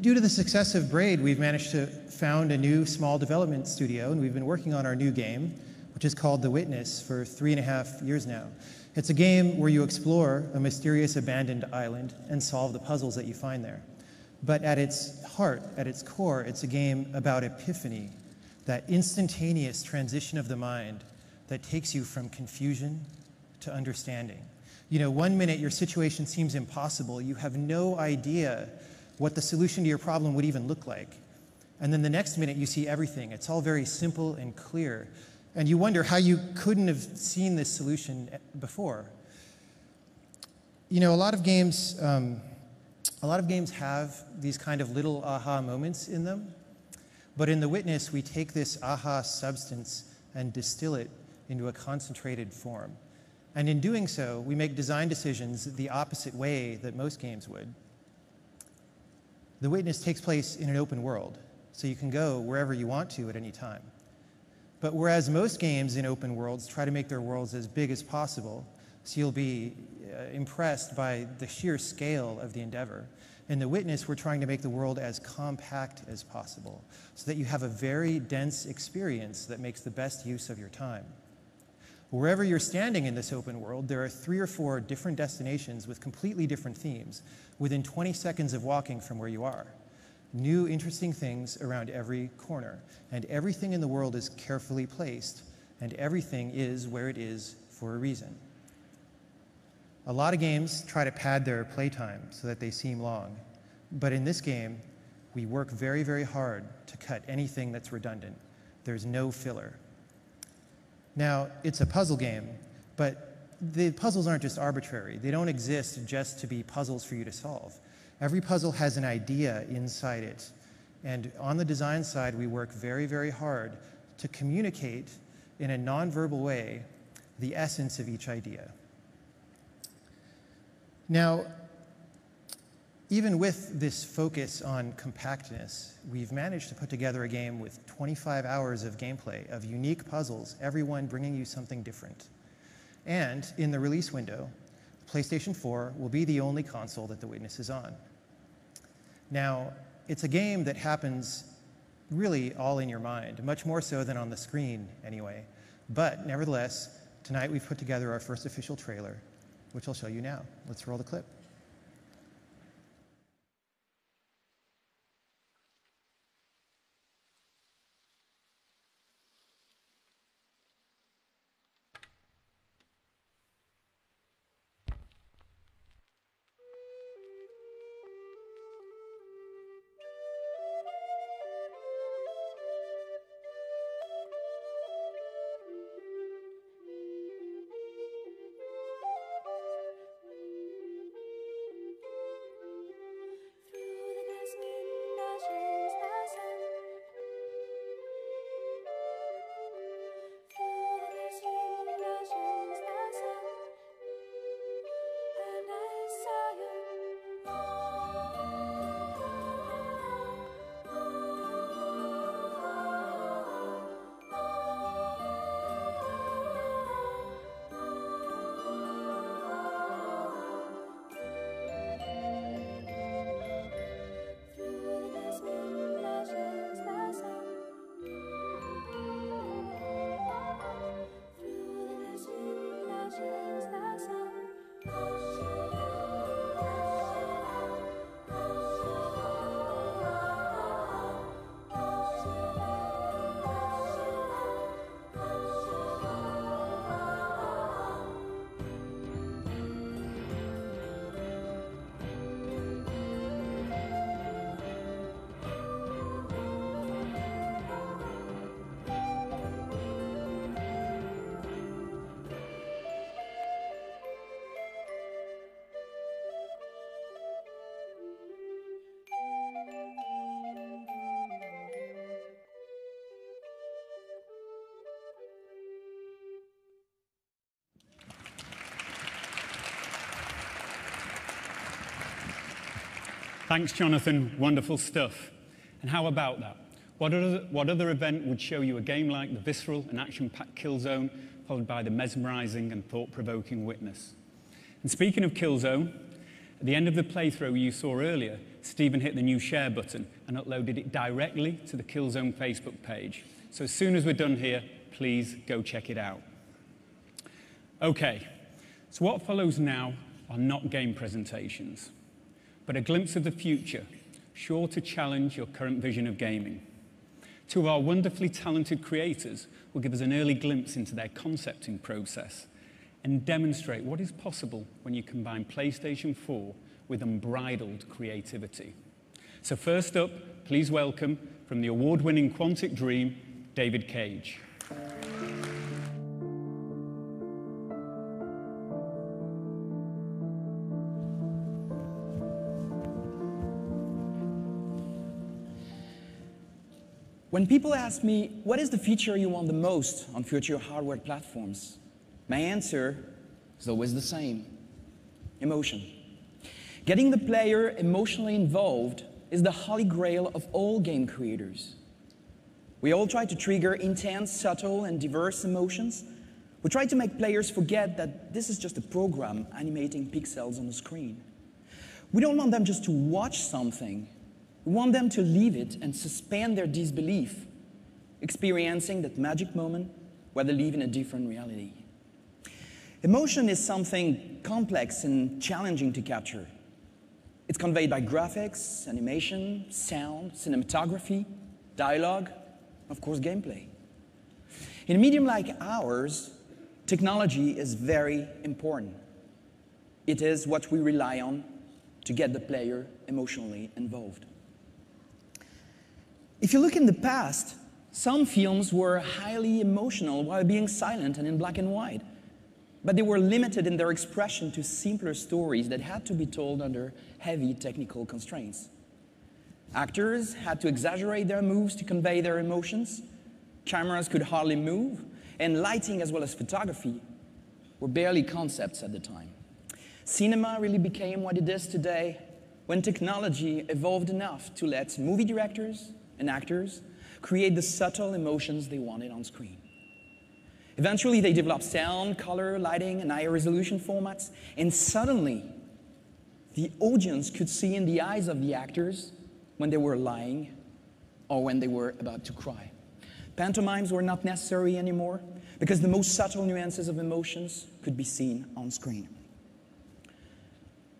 [SPEAKER 6] due to the success of Braid, we've managed to found a new small development studio, and we've been working on our new game, which is called The Witness, for 3.5 years now. It's a game where you explore a mysterious abandoned island and solve the puzzles that you find there. But at its heart, at its core, it's a game about epiphany, that instantaneous transition of the mind that takes you from confusion to understanding. You know, one minute your situation seems impossible, you have no idea what the solution to your problem would even look like. And then the next minute you see everything. It's all very simple and clear. And you wonder how you couldn't have seen this solution before. You know, a lot of games have these kind of little aha moments in them. But in The Witness, we take this aha substance and distill it into a concentrated form. And in doing so, we make design decisions the opposite way that most games would. The Witness takes place in an open world, so you can go wherever you want to at any time. But whereas most games in open worlds try to make their worlds as big as possible, so you'll be impressed by the sheer scale of the endeavor, in The Witness, we're trying to make the world as compact as possible so that you have a very dense experience that makes the best use of your time. Wherever you're standing in this open world, there are 3 or 4 different destinations with completely different themes within 20 seconds of walking from where you are. New interesting things around every corner, and everything in the world is carefully placed, and everything is where it is for a reason. A lot of games try to pad their playtime so that they seem long, but in this game, we work very, very hard to cut anything that's redundant. There's no filler. Now, it's a puzzle game, but the puzzles aren't just arbitrary. They don't exist just to be puzzles for you to solve. Every puzzle has an idea inside it, and on the design side, we work very, very hard to communicate in a nonverbal way the essence of each idea. Now, even with this focus on compactness, we've managed to put together a game with 25 hours of gameplay, of unique puzzles, everyone bringing you something different. And in the release window, PlayStation 4 will be the only console that The Witness is on. Now, it's a game that happens really all in your mind, much more so than on the screen anyway. But nevertheless, tonight we've put together our first official trailer, which I'll show you now. Let's roll the clip.
[SPEAKER 1] Thanks, Jonathan. Wonderful stuff. And how about that? What other event would show you a game like the visceral and action-packed Killzone, followed by the mesmerizing and thought-provoking Witness? And speaking of Killzone, at the end of the playthrough you saw earlier, Stephen hit the new share button and uploaded it directly to the Killzone Facebook page. So as soon as we're done here, please go check it out. Okay, so what follows now are not game presentations, but a glimpse of the future, sure to challenge your current vision of gaming. Two of our wonderfully talented creators will give us an early glimpse into their concepting process and demonstrate what is possible when you combine PlayStation 4 with unbridled creativity. So first up, please welcome, from the award-winning Quantic Dream, David Cage.
[SPEAKER 12] When people ask me, what is the feature you want the most on future hardware platforms? My answer is always the same: emotion. Getting the player emotionally involved is the holy grail of all game creators. We all try to trigger intense, subtle, and diverse emotions. We try to make players forget that this is just a program animating pixels on the screen. We don't want them just to watch something. We want them to live it and suspend their disbelief, experiencing that magic moment where they live in a different reality. Emotion is something complex and challenging to capture. It's conveyed by graphics, animation, sound, cinematography, dialogue, of course, gameplay. In a medium like ours, technology is very important. It is what we rely on to get the player emotionally involved. If you look in the past, some films were highly emotional while being silent and in black and white, but they were limited in their expression to simpler stories that had to be told under heavy technical constraints. Actors had to exaggerate their moves to convey their emotions, cameras could hardly move, and lighting as well as photography were barely concepts at the time. Cinema really became what it is today when technology evolved enough to let movie directors and actors create the subtle emotions they wanted on screen. Eventually, they developed sound, color, lighting, and higher resolution formats, and suddenly, the audience could see in the eyes of the actors when they were lying or when they were about to cry. Pantomimes were not necessary anymore because the most subtle nuances of emotions could be seen on screen.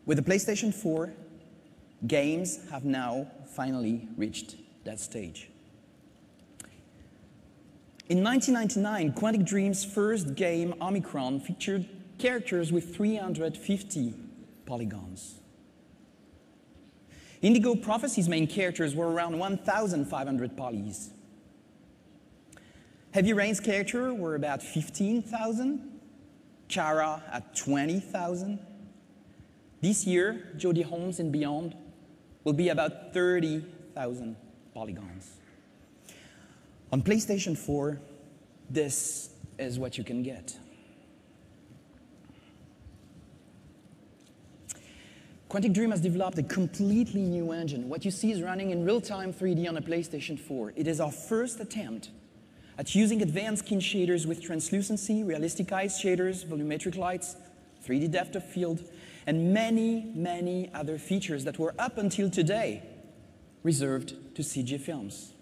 [SPEAKER 12] With the PlayStation 4, games have now finally reached that stage. In 1999, Quantic Dream's first game, Omicron, featured characters with 350 polygons. Indigo Prophecy's main characters were around 1,500 polys. Heavy Rain's character were about 15,000, Kara at 20,000. This year, Jodie Holmes and Beyond will be about 30,000 polygons. On PlayStation 4, this is what you can get. Quantic Dream has developed a completely new engine. What you see is running in real-time 3D on a PlayStation 4. It is our first attempt at using advanced skin shaders with translucency, realistic ice shaders, volumetric lights, 3D depth of field, and many, many other features that were up until today reserved to CG films.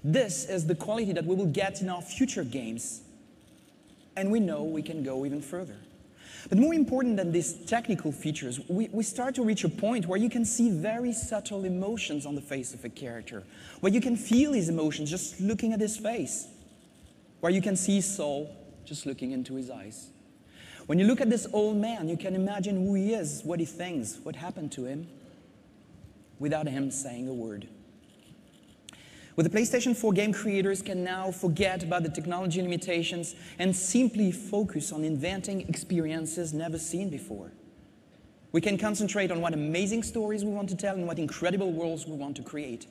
[SPEAKER 12] This is the quality that we will get in our future games, and we know we can go even further. But more important than these technical features, we start to reach a point where you can see very subtle emotions on the face of a character, where you can feel his emotions just looking at his face, where you can see his soul just looking into his eyes. When you look at this old man, you can imagine who he is, what he thinks, what happened to him, without him saying a word. With the PlayStation 4, game creators can now forget about the technology limitations and simply focus on inventing experiences never seen before. We can concentrate on what amazing stories we want to tell and what incredible worlds we want to create.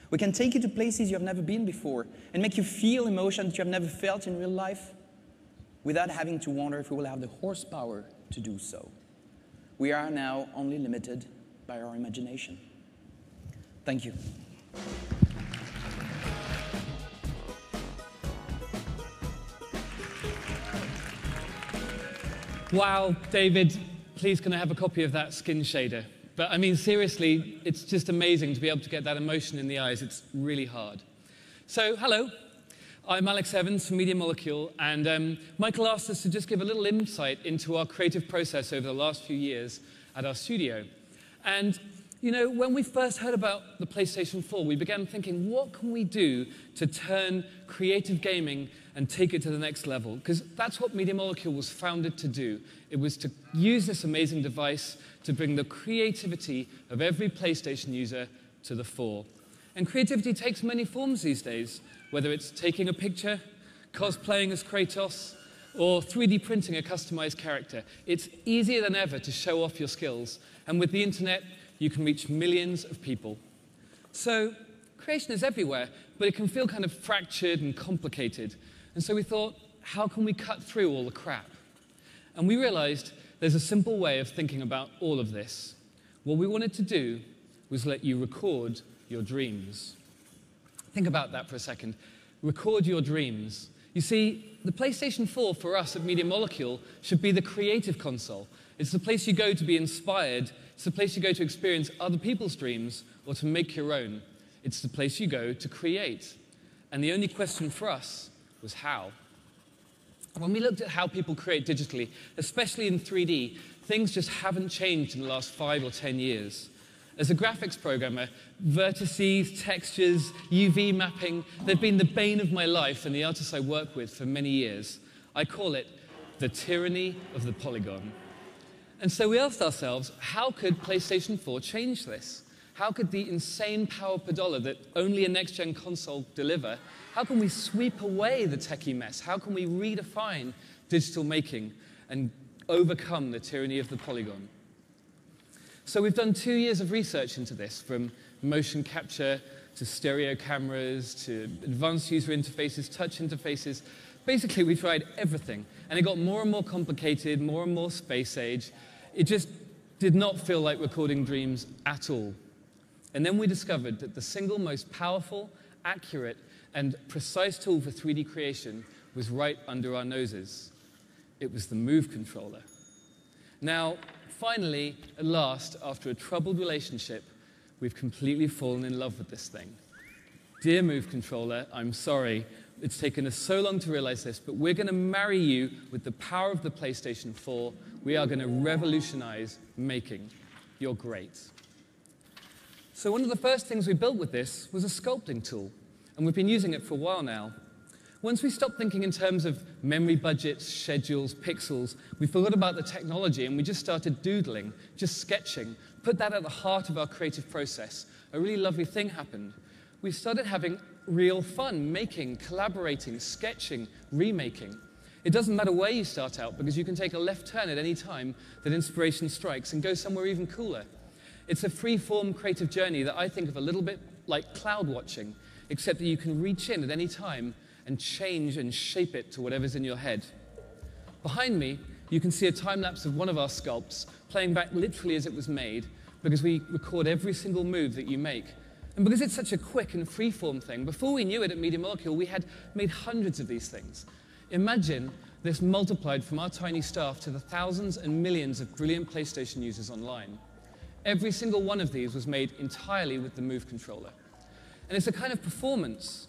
[SPEAKER 12] We can take you to places you have never been before and make you feel emotions that you have never felt in real life without having to wonder if we will have the horsepower to do so. We are now only limited by our imagination. Thank you.
[SPEAKER 13] Wow, David, please can I have a copy of that skin shader? But I mean, seriously, it's just amazing to be able to get that emotion in the eyes. It's really hard. So, hello. I'm Alex Evans from Media Molecule, and Michael asked us to just give a little insight into our creative process over the last few years at our studio. And, you know, when we first heard about the PlayStation 4, we began thinking, what can we do to turn creative gaming and take it to the next level? Because that's what Media Molecule was founded to do. It was to use this amazing device to bring the creativity of every PlayStation user to the fore. And creativity takes many forms these days, whether it's taking a picture, cosplaying as Kratos, or 3D printing a customized character. It's easier than ever to show off your skills. And with the internet, you can reach millions of people. So creation is everywhere, but it can feel kind of fractured and complicated. And so we thought, how can we cut through all the crap? And we realized there's a simple way of thinking about all of this. What we wanted to do was let you record your dreams. Think about that for a second. Record your dreams. You see, the PlayStation 4 for us at Media Molecule should be the creative console. It's the place you go to be inspired. It's the place you go to experience other people's dreams or to make your own. It's the place you go to create. And the only question for us was how. When we looked at how people create digitally, especially in 3D, things just haven't changed in the last 5 or 10 years. As a graphics programmer, vertices, textures, UV mapping, they've been the bane of my life and the artists I work with for many years. I call it the tyranny of the polygon. And so we asked ourselves, how could PlayStation 4 change this? How could the insane power per dollar that only a next-gen console deliver, how can we sweep away the techie mess? How can we redefine digital making and overcome the tyranny of the polygon? So we've done 2 years of research into this, from motion capture to stereo cameras to advanced user interfaces, touch interfaces. Basically, we tried everything, and it got more and more complicated, more and more space age. It just did not feel like recording dreams at all. And then we discovered that the single most powerful, accurate, and precise tool for 3D creation was right under our noses. It was the Move controller. Now, finally, at last, after a troubled relationship, we've completely fallen in love with this thing. Dear Move controller, I'm sorry. It's taken us so long to realize this, but we're going to marry you with the power of the PlayStation 4. We are going to revolutionize making. You're great. So one of the first things we built with this was a sculpting tool, and we've been using it for a while now. Once we stopped thinking in terms of memory budgets, schedules, pixels, we forgot about the technology and we just started doodling, just sketching, put that at the heart of our creative process. A really lovely thing happened. We started having real fun making, collaborating, sketching, remaking. It doesn't matter where you start out because you can take a left turn at any time that inspiration strikes and go somewhere even cooler. It's a free-form creative journey that I think of a little bit like cloud watching, except that you can reach in at any time and change and shape it to whatever's in your head. Behind me, you can see a time-lapse of one of our sculpts playing back literally as it was made, because we record every single move that you make. And because it's such a quick and free-form thing, before we knew it at Media Molecule, we had made hundreds of these things. Imagine this multiplied from our tiny staff to the thousands and millions of brilliant PlayStation users online. Every single one of these was made entirely with the Move controller. And it's a kind of performance.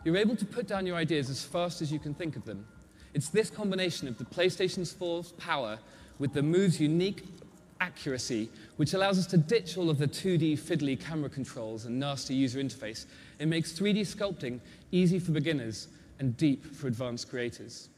[SPEAKER 13] You're able to put down your ideas as fast as you can think of them. It's this combination of the PlayStation 4's power with the Move's unique accuracy, which allows us to ditch all of the 2D fiddly camera controls and nasty user interface. It makes 3D sculpting easy for beginners and deep for advanced creators.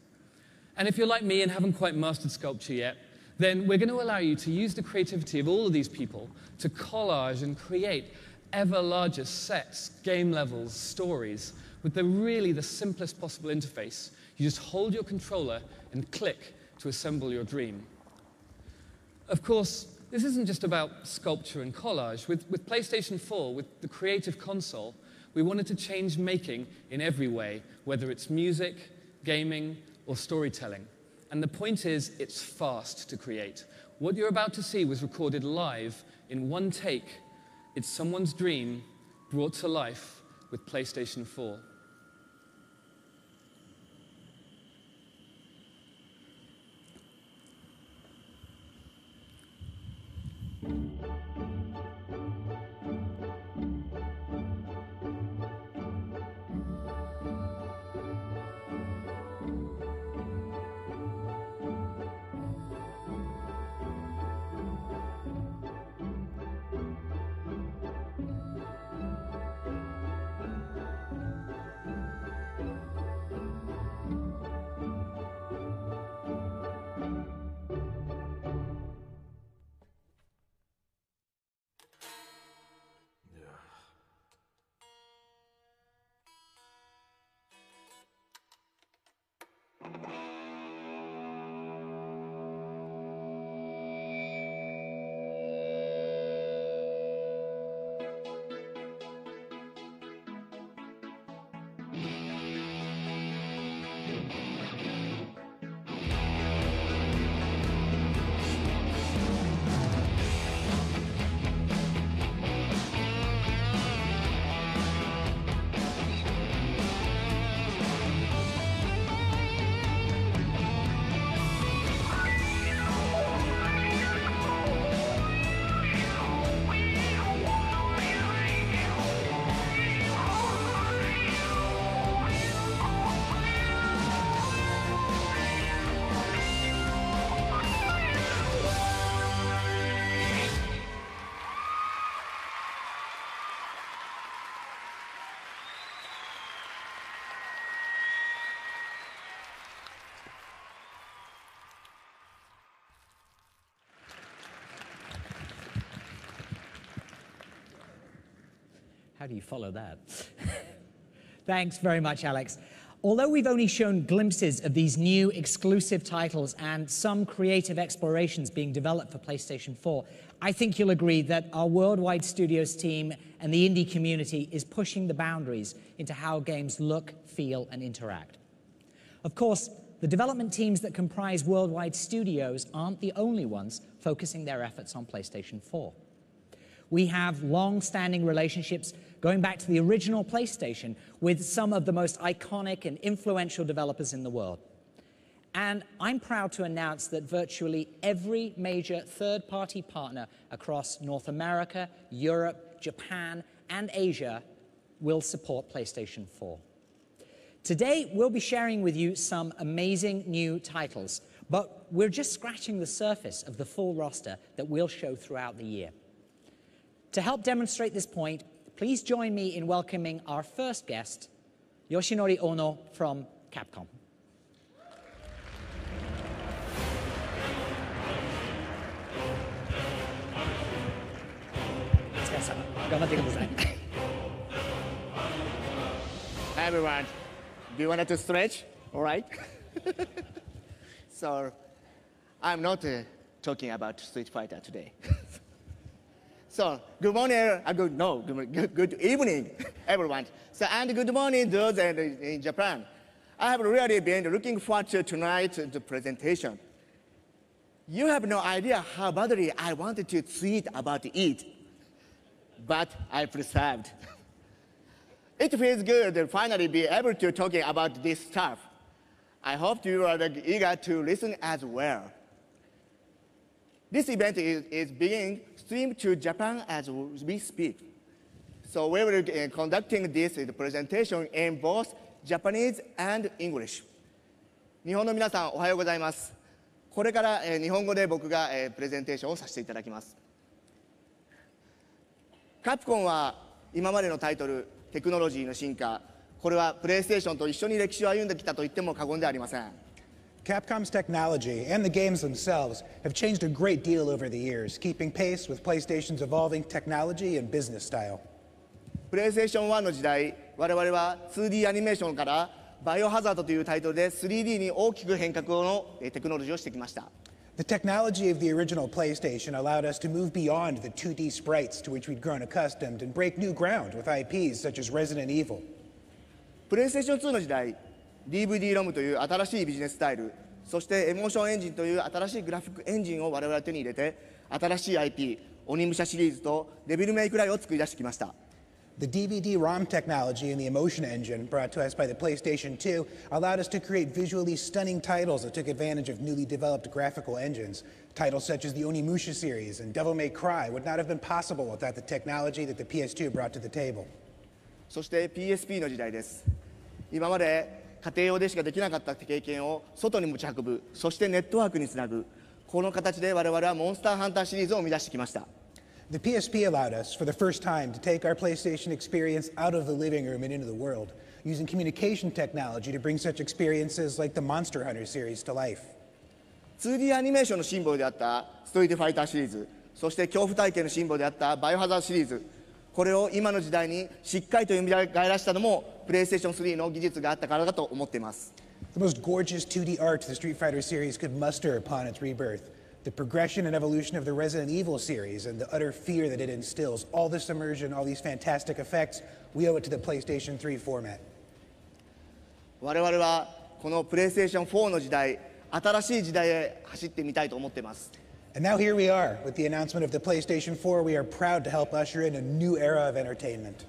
[SPEAKER 13] And if you're like me and haven't quite mastered sculpture yet, then we're going to allow you to use the creativity of all of these people to collage and create ever larger sets, game levels, stories, with the simplest possible interface. You just hold your controller and click to assemble your dream. Of course, this isn't just about sculpture and collage. With PlayStation 4, with the creative console, we wanted to change making in every way, whether it's music, gaming, or storytelling. And the point is, it's fast to create. What you're about to see was recorded live in one take. It's someone's dream brought to life with PlayStation 4.
[SPEAKER 15] How do you follow that? Thanks very much, Alex. Although we've only shown glimpses of these new exclusive titles and some creative explorations being developed for PlayStation 4, I think you'll agree that our Worldwide Studios team and the indie community is pushing the boundaries into how games look, feel, and interact. Of course, the development teams that comprise Worldwide Studios aren't the only ones focusing their efforts on PlayStation 4. We have long-standing relationships going back to the original PlayStation with some of the most iconic and influential developers in the world. And I'm proud to announce that virtually every major third-party partner across North America, Europe, Japan, and Asia will support PlayStation 4. Today, we'll be sharing with you some amazing new titles, but we're just scratching the surface of the full roster that we'll show throughout the year. To help demonstrate this point, please join me in welcoming our first guest, Yoshinori Ono from Capcom.
[SPEAKER 16] Hi everyone. Do you want to stretch? All right. So, I'm not talking about Street Fighter today. So, good morning, good evening, everyone. So, and good morning those in Japan. I have really been looking forward to tonight's presentation. You have no idea how badly I wanted to tweet about it, but I persevered. It feels good to finally be able to talk about this stuff. I hope you are eager to listen as well. This event is being streamed to Japan as we speak. So we will be conducting this presentation in both Japanese and English. 日本の皆さん、おはようございます。これから日本語で僕がプレゼンテーションをさせていただきます。カプコンは今までのタイトル、テクノロジーの進化、これはプレイステーションと一緒に歴史を歩んできたと言っても過言ではありません。
[SPEAKER 18] Capcom's technology and the games themselves have changed a great deal over the years, keeping pace with PlayStation's evolving technology and business style.
[SPEAKER 16] プレイステーション1の時代、我々は 2D アニメーションからバイオハザードというタイトルで 3D に大きく変革のテクノロジーをしてきました。
[SPEAKER 18] The technology of the original PlayStation allowed us to move beyond the 2D sprites to which we'd grown accustomed and break new ground with IPs such as Resident Evil.
[SPEAKER 16] プレイステーション2の時代、DVD ロムという新しいビジネススタイル、そしてエモーションエンジンという新しいグラフィックエンジンを我々は手に入れて、新しい IP、鬼武者シリーズとデビルメイクライを作り出してきました。
[SPEAKER 18] The DVD-ROM technology and the Emotion Engine, brought to us by the PlayStation 2, allowed us to create visually stunning titles that took advantage of newly developed graphical engines. Titles such as the Onimusha series and Devil May Cry would not have been possible without the technology that the PS2 brought to the table.
[SPEAKER 16] そして PSP の時代です。今まで家庭用でしかできなかった経験を外に持ち運ぶ、そしてネットワークにつなぐ、この形で我々はモンスターハンターシリーズを生み出してきました。
[SPEAKER 18] The PSP allowed us, for the first time, to take our PlayStation experience out of the living room and into the world, using communication technology to bring such experiences like the Monster Hunter series to life.
[SPEAKER 16] 2D アニメーションのシンボルであったストリートファイターシリーズ、そして恐怖体験のシンボルであったバイオハザードシリーズ、これを今の時代にしっかりと蘇らしたのもプレイステーション3の技術があったからだと思っています。
[SPEAKER 18] The most gorgeous 2D art the Street Fighter series could muster upon its rebirth. The progression and evolution of the Resident Evil series and the utter fear that it instills, all this immersion, all these fantastic effects, we owe it to the PlayStation 3 format.
[SPEAKER 16] 我々はこのプレイステーション4の時代、新しい時代へ走ってみたいと思っています。
[SPEAKER 18] And now here we are, with the announcement of the PlayStation 4, we are proud to help usher in a new era of entertainment.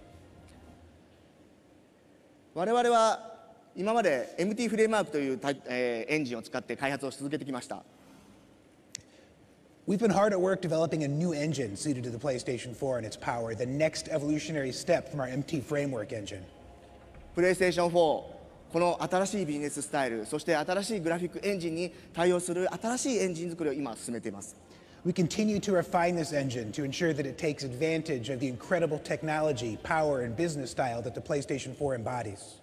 [SPEAKER 16] 我々は今まで MT フレームワークというエンジンを使って開発を続けてきました。
[SPEAKER 18] We've been hard at work developing a new engine suited to the PlayStation 4 and its power, the next evolutionary step from our MT framework engine.
[SPEAKER 16] プレイステーション4、この新しいビジネススタイル、そして新しいグラフィックエンジンに対応する新しいエンジン作りを今進めています。
[SPEAKER 18] We continue to refine this engine to ensure that it takes advantage of the incredible technology, power, and business style that the PlayStation 4 embodies.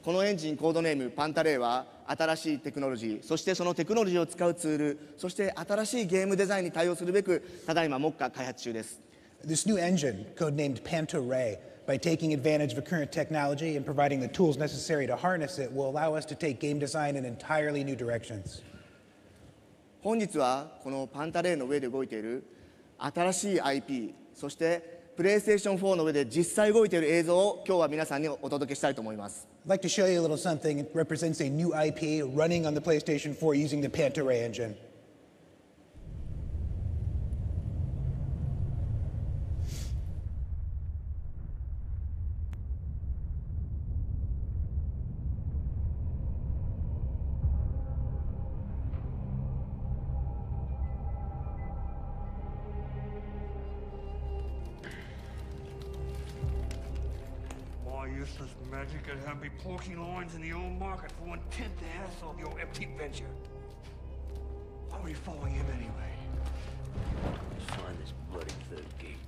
[SPEAKER 16] このエンジンコードネームパンタレイは新しいテクノロジー、そしてそのテクノロジーを使うツール、そして新しいゲームデザインに対応するべくただいま目下開発中です。
[SPEAKER 18] This new engine, codenamed Panto-Ray, by taking advantage of current technology and providing the tools necessary to harness it, will allow us to take game design in entirely new directions.
[SPEAKER 16] 本日はこのパンタレイの上で動いている新しい IP、そしてプレイステーション4の上で実際動いている映像を今日は皆さんにお届けしたいと思います。
[SPEAKER 18] I'd like to show you a little something. It represents a new IP running on the PlayStation 4 using the Panto-Ray engine.
[SPEAKER 23] Useless magic could have me poking lines in the old market for 1/10 the hassle of your empty venture. Why were you following him anyway?
[SPEAKER 25] Let's find this bloody third gate.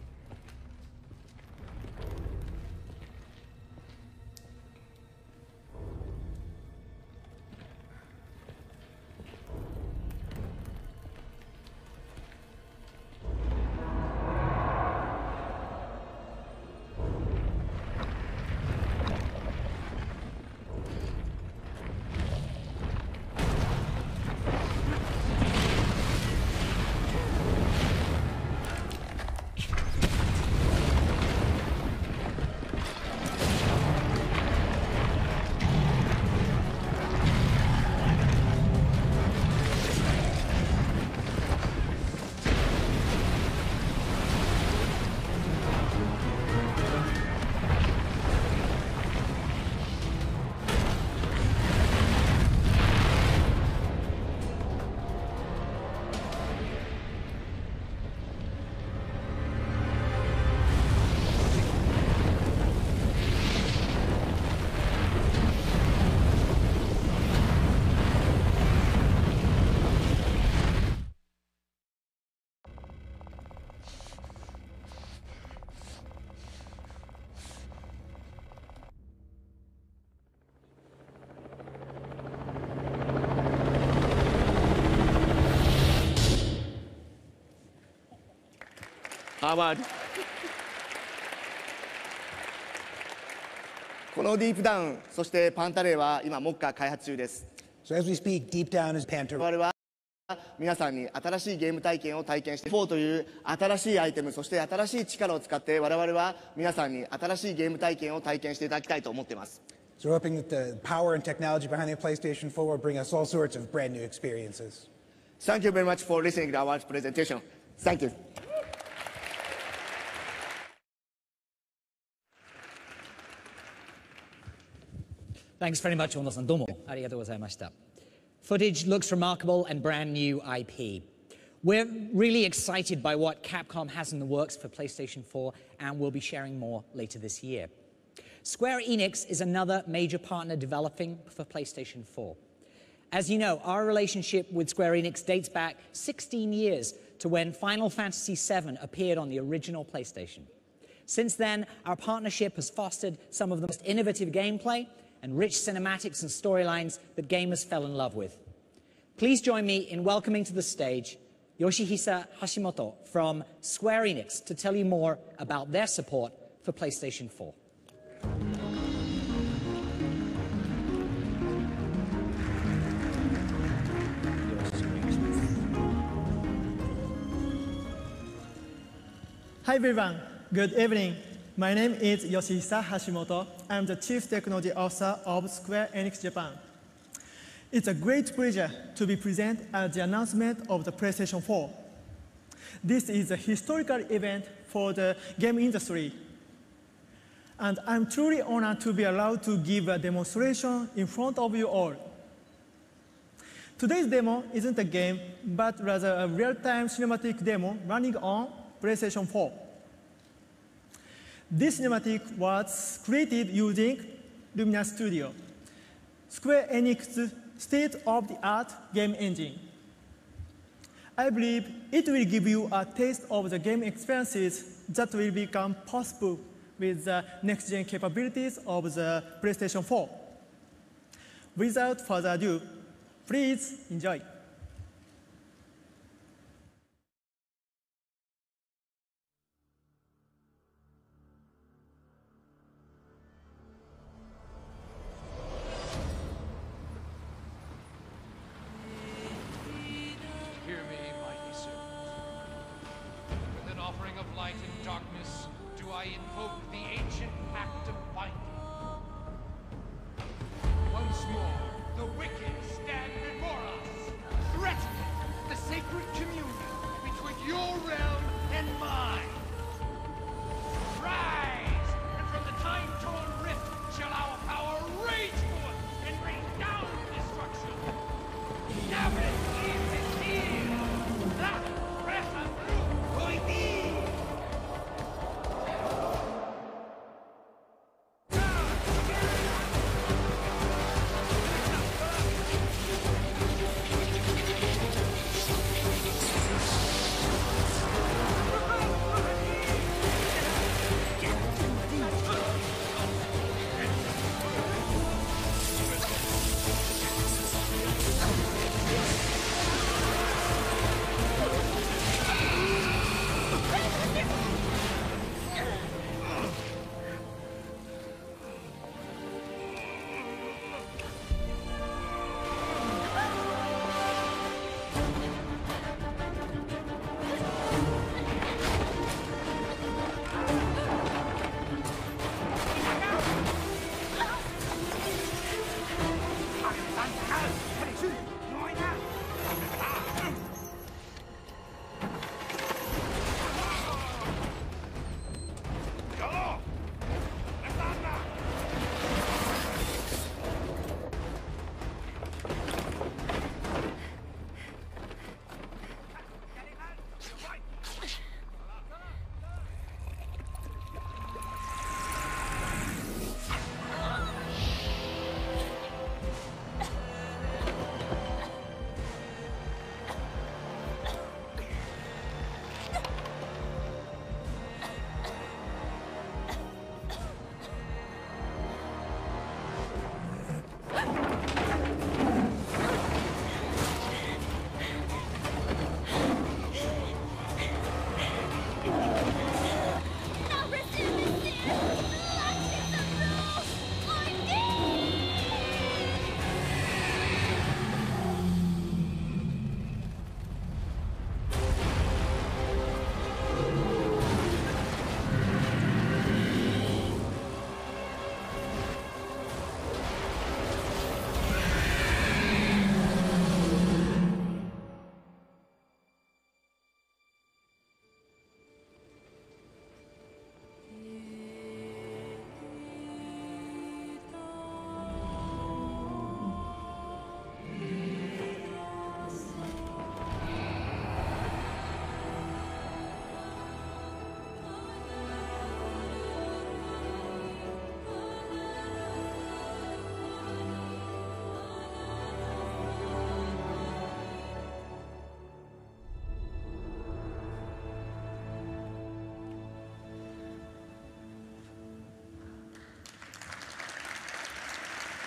[SPEAKER 16] Harvard このディープダウン、そしてパンタレイは今目下開発中です。
[SPEAKER 18] So as we speak, deep down is Panto-Ray.
[SPEAKER 16] 我々は皆さんに新しいゲーム体験を体験して4という新しいアイテム、そして新しい力を使って我々は皆さんに新しいゲーム体験を体験していただきたいと思っています。
[SPEAKER 18] So we're hoping that the power and technology behind the PlayStation 4 will bring us all sorts of brand new experiences.
[SPEAKER 16] Thank you very much for listening to our presentation. Thank you.
[SPEAKER 15] Thanks very much, Ono-san. Domo. Arigatou gozaimashita. Footage looks remarkable and brand new IP. We're really excited by what Capcom has in the works for PlayStation 4, and we'll be sharing more later this year. Square Enix is another major partner developing for PlayStation 4. As you know, our relationship with Square Enix dates back 16 years to when Final Fantasy VII appeared on the original PlayStation. Since then, our partnership has fostered some of the most innovative gameplay and rich cinematics and storylines that gamers fell in love with. Please join me in welcoming to the stage Yoshihisa Hashimoto from Square Enix to tell you more about their support for PlayStation 4.
[SPEAKER 10] Hi everyone, good evening. My name is Yoshihisa Hashimoto. I'm the Chief Technology Officer of Square Enix Japan. It's a great pleasure to be present at the announcement of the PlayStation 4. This is a historical event for the game industry. And I'm truly honored to be allowed to give a demonstration in front of you all. Today's demo isn't a game, but rather a real-time cinematic demo running on PlayStation 4. This cinematic was created using Lumina Studio, Square Enix's state-of-the-art game engine. I believe it will give you a taste of the game experiences that will become possible with the next-gen capabilities of the PlayStation 4. Without further ado, please enjoy.
[SPEAKER 11] Hear me, mighty servant. With an offering of light and darkness, do I invoke the ancient pact of binding. Once more, the wicked stand before us, threatening the sacred communion between your realm and mine. Rise, and from the time-torn rift shall our power rage forth and bring down destruction. Never is it here. That presa through hoy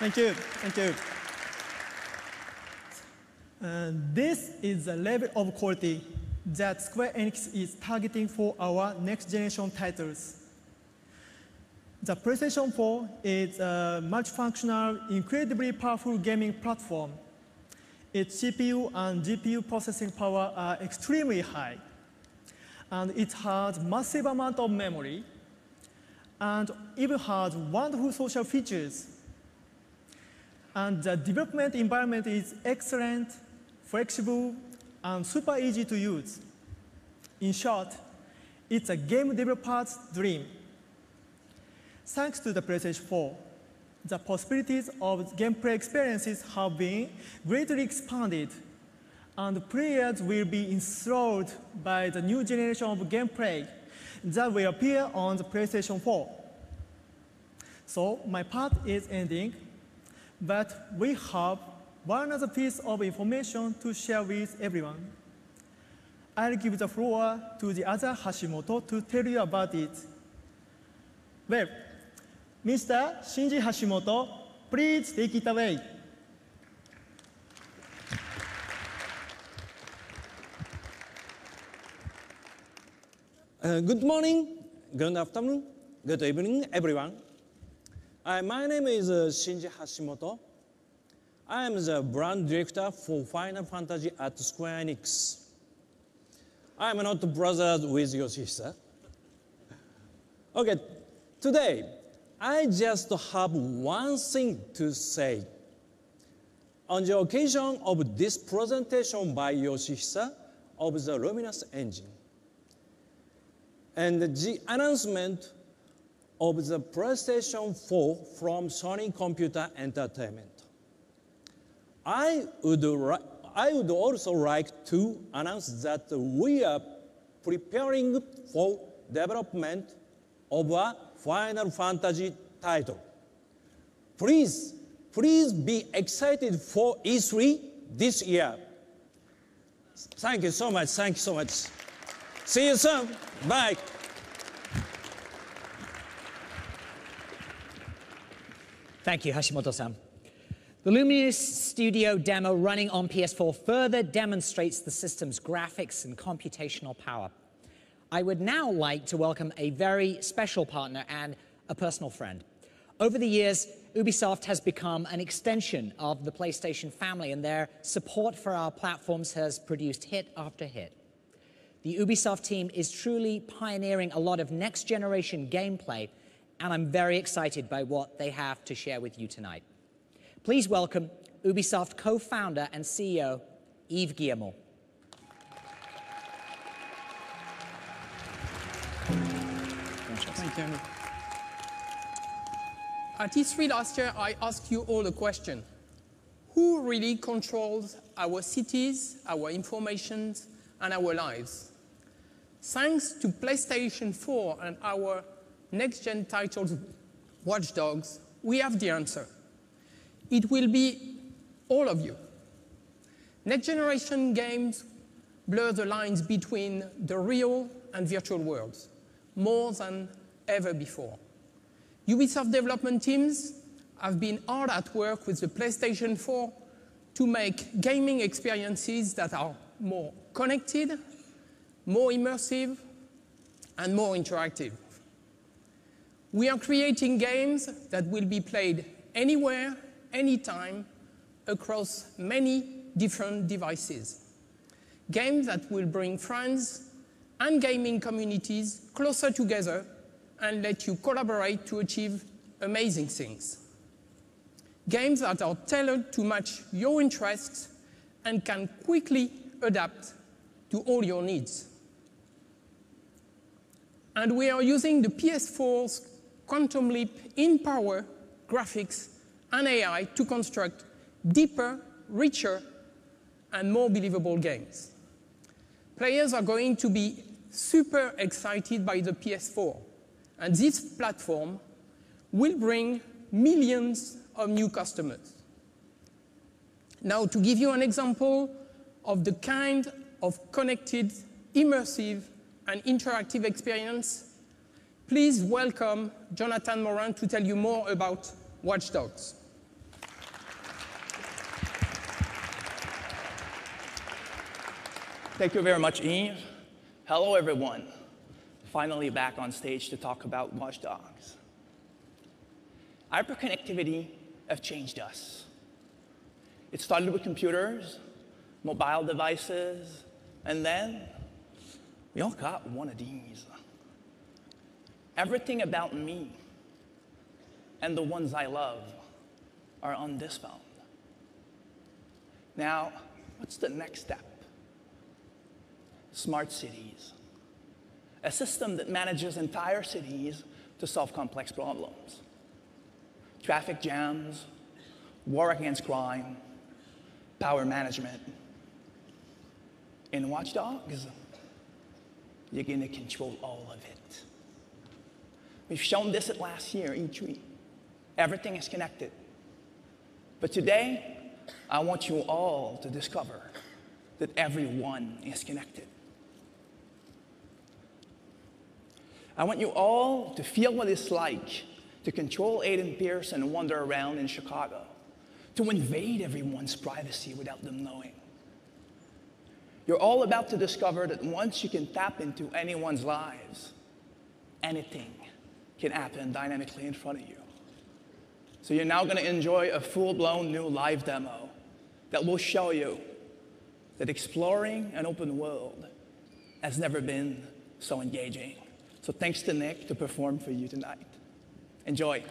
[SPEAKER 10] Thank you. Thank you. This is the level of quality that Square Enix is targeting for our next generation titles. The PlayStation 4 is a multifunctional, incredibly powerful gaming platform. Its CPU and GPU processing power are extremely high. And it has massive amount of memory, and even has wonderful social features. And the development environment is excellent, flexible, and super easy to use. In short, it's a game developer's dream. Thanks to the PlayStation 4, the possibilities of gameplay experiences have been greatly expanded, and players will be enthralled by the new generation of gameplay that will appear on the PlayStation 4. So my part is ending, but we have one other piece of information to share with everyone. I'll give the floor to the other Hashimoto to tell you about it. Well, Mr. Shinji Hashimoto, please take it away.
[SPEAKER 9] Good morning, good afternoon, good evening, everyone. My name is Shinji Hashimoto. I am the brand director for Final Fantasy at Square Enix. I am not brothers with Yoshihisa. Okay, today, I just have one thing to say. On the occasion of this presentation by Yoshihisa of the Luminous engine, and the announcement of the PlayStation 4 from Sony Computer Entertainment, I would also like to announce that we are preparing for development of a Final Fantasy title. Please be excited for E3 this year. Thank you so much, thank you so much. See you soon, bye.
[SPEAKER 15] Thank you, Hashimoto-san. The Luminous Studio demo running on PS4 further demonstrates the system's graphics and computational power. I would now like to welcome a very special partner and a personal friend. Over the years, Ubisoft has become an extension of the PlayStation family, and their support for our platforms has produced hit after hit. The Ubisoft team is truly pioneering a lot of next-generation gameplay, and I'm very excited by what they have to share with you tonight. Please welcome Ubisoft co-founder and CEO, Yves Guillemot.
[SPEAKER 17] Thank you. At E3 last year, I asked you all a question. Who really controls our cities, our information, and our lives? Thanks to PlayStation 4 and our next-gen titles, Watch Dogs, we have the answer. It will be all of you. Next-generation games blur the lines between the real and virtual worlds, more than ever before. Ubisoft development teams have been hard at work with the PlayStation 4 to make gaming experiences that are more connected, more immersive, and more interactive. We are creating games that will be played anywhere, anytime, across many different devices. Games that will bring friends and gaming communities closer together and let you collaborate to achieve amazing things. Games that are tailored to match your interests and can quickly adapt to all your needs. And we are using the PS4's quantum leap in power, graphics, and AI to construct deeper, richer, and more believable games. Players are going to be super excited by the PS4, and this platform will bring millions of new customers. Now, to give you an example of the kind of connected, immersive, and interactive experience, please welcome Jonathan Morin to tell you more about Watch Dogs.
[SPEAKER 12] Thank you very much, Eve. Hello, everyone. Finally back on stage to talk about Watch Dogs. Hyperconnectivity has changed us. It started with computers, mobile devices, and then we all got one of these. Everything about me and the ones I love are on this phone. Now, what's the next step? Smart cities. A system that manages entire cities to solve complex problems. Traffic jams, war against crime, power management. In Watch Dogs, you're going to control all of it. We've shown this at last year, E3. Everything is connected. But today, I want you all to discover that everyone is connected. I want you all to feel what it's like to control Aiden Pierce and wander around in Chicago, to invade everyone's privacy without them knowing. You're all about to discover that once you can tap into anyone's lives, anything can happen dynamically in front of you. So you're now going to enjoy a full-blown new live demo that will show you that exploring an open world has never been so engaging. So thanks to Nick to perform for you tonight. Enjoy.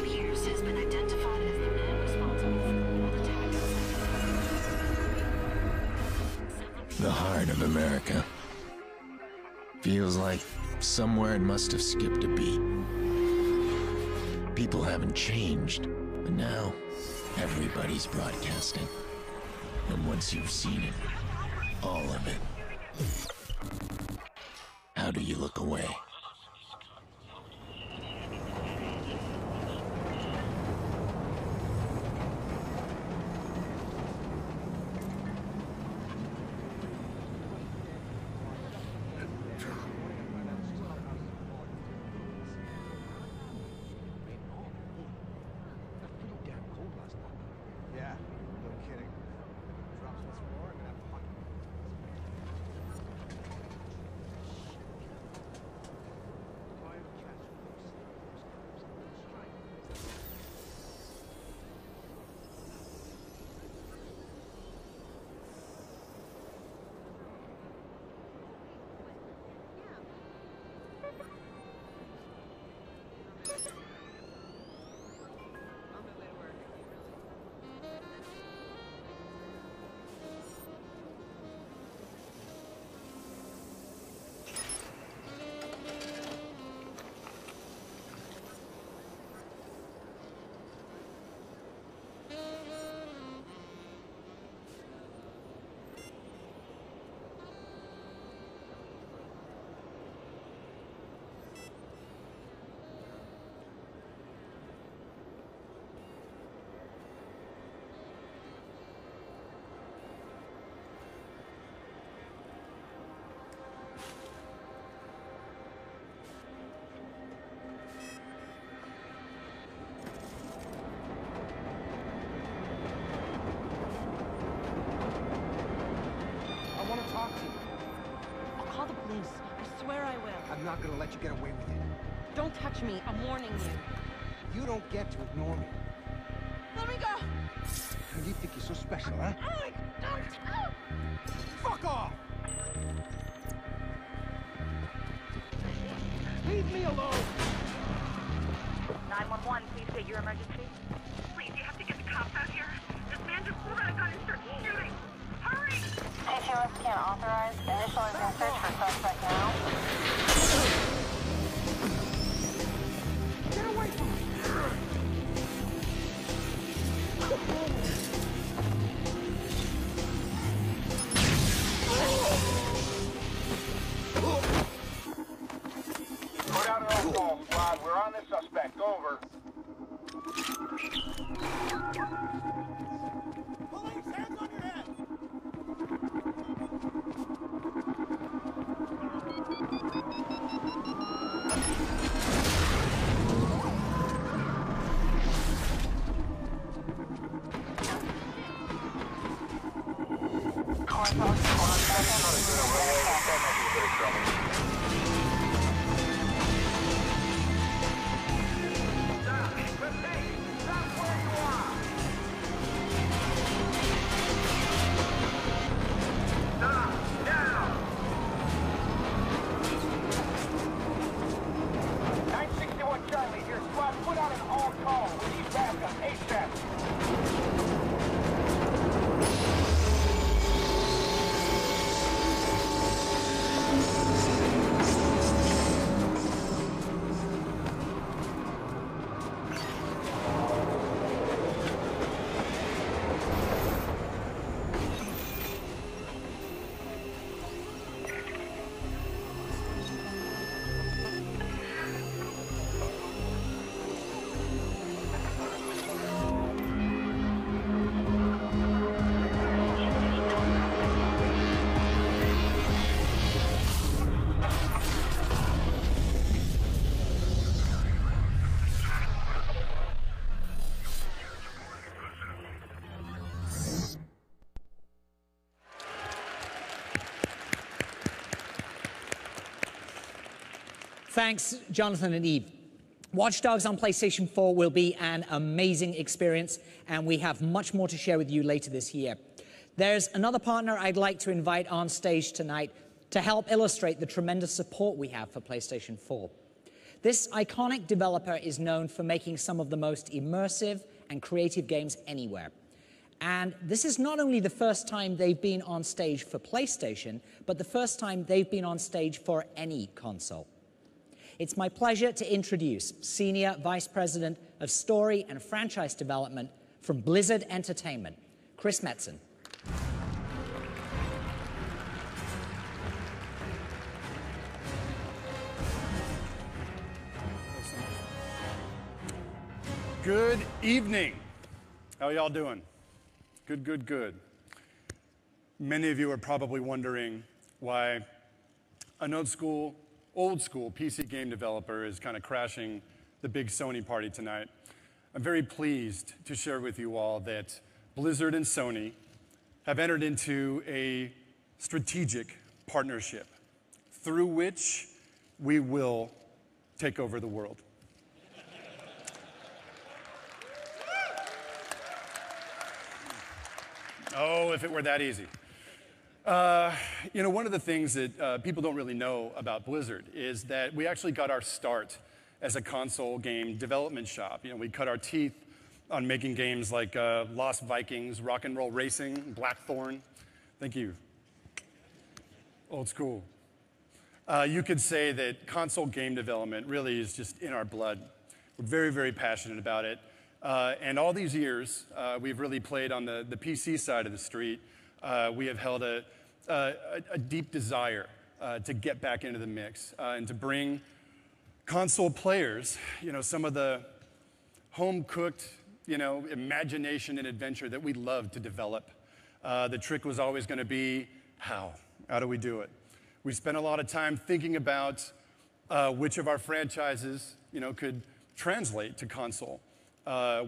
[SPEAKER 5] Pierce has been identified as the man responsible for all attacks.
[SPEAKER 2] The heart of America. Feels like somewhere it must have skipped a beat. People haven't changed, but now everybody's broadcasting. And once you've seen it, all of it, how do you look away?
[SPEAKER 7] I'm not gonna let you get away with it.
[SPEAKER 19] Don't touch me. I'm warning you.
[SPEAKER 7] You don't get to ignore me.
[SPEAKER 19] Let me go!
[SPEAKER 7] You think you're so special, huh?
[SPEAKER 19] Oh, don't!
[SPEAKER 7] Fuck off! Leave me alone!
[SPEAKER 19] 911, please state your emergency.
[SPEAKER 5] Please, you have to get the cops out here. This man just pulled out a gun and started shooting. Hurry!
[SPEAKER 19] HOS can't authorize. Initial and search for suspect now.
[SPEAKER 7] Get away from me!
[SPEAKER 11] Put out an all squad. We're on this suspect. Over.
[SPEAKER 7] Police, hands on your head!
[SPEAKER 15] Thanks, Jonathan and Eve. Watch Dogs on PlayStation 4 will be an amazing experience, and we have much more to share with you later this year. There's another partner I'd like to invite on stage tonight to help illustrate the tremendous support we have for PlayStation 4. This iconic developer is known for making some of the most immersive and creative games anywhere. And this is not only the first time they've been on stage for PlayStation, but the first time they've been on stage for any console. It's my pleasure to introduce Senior Vice President of Story and Franchise Development from Blizzard Entertainment, Chris Metzen.
[SPEAKER 3] Good evening. How are y'all doing? Good, good, good. Many of you are probably wondering why an old school PC game developer is kind of crashing the big Sony party tonight. I'm very pleased to share with you all that Blizzard and Sony have entered into a strategic partnership through which we will take over the world. Oh, if it were that easy. You know, one of the things that people don't really know about Blizzard is that we actually got our start as a console game development shop. You know, we cut our teeth on making games like Lost Vikings, Rock and Roll Racing, Blackthorn. Thank you. Old school. You could say that console game development really is just in our blood. We're very, very passionate about it. And all these years, we've really played on the PC side of the street. We have held a deep desire to get back into the mix and to bring console players, you know, some of the home-cooked, you know, imagination and adventure that we love to develop. The trick was always going to be how? How do we do it? We spent a lot of time thinking about which of our franchises, you know, could translate to console.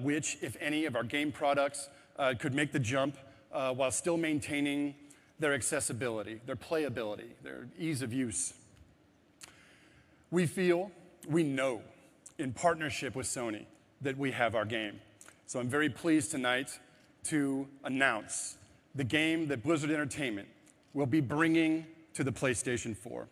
[SPEAKER 3] Which, if any, of our game products could make the jump while still maintaining their accessibility, their playability, their ease of use. We know, in partnership with Sony, that we have our game. So I'm very pleased tonight to announce the game that Blizzard Entertainment will be bringing to the PlayStation 4.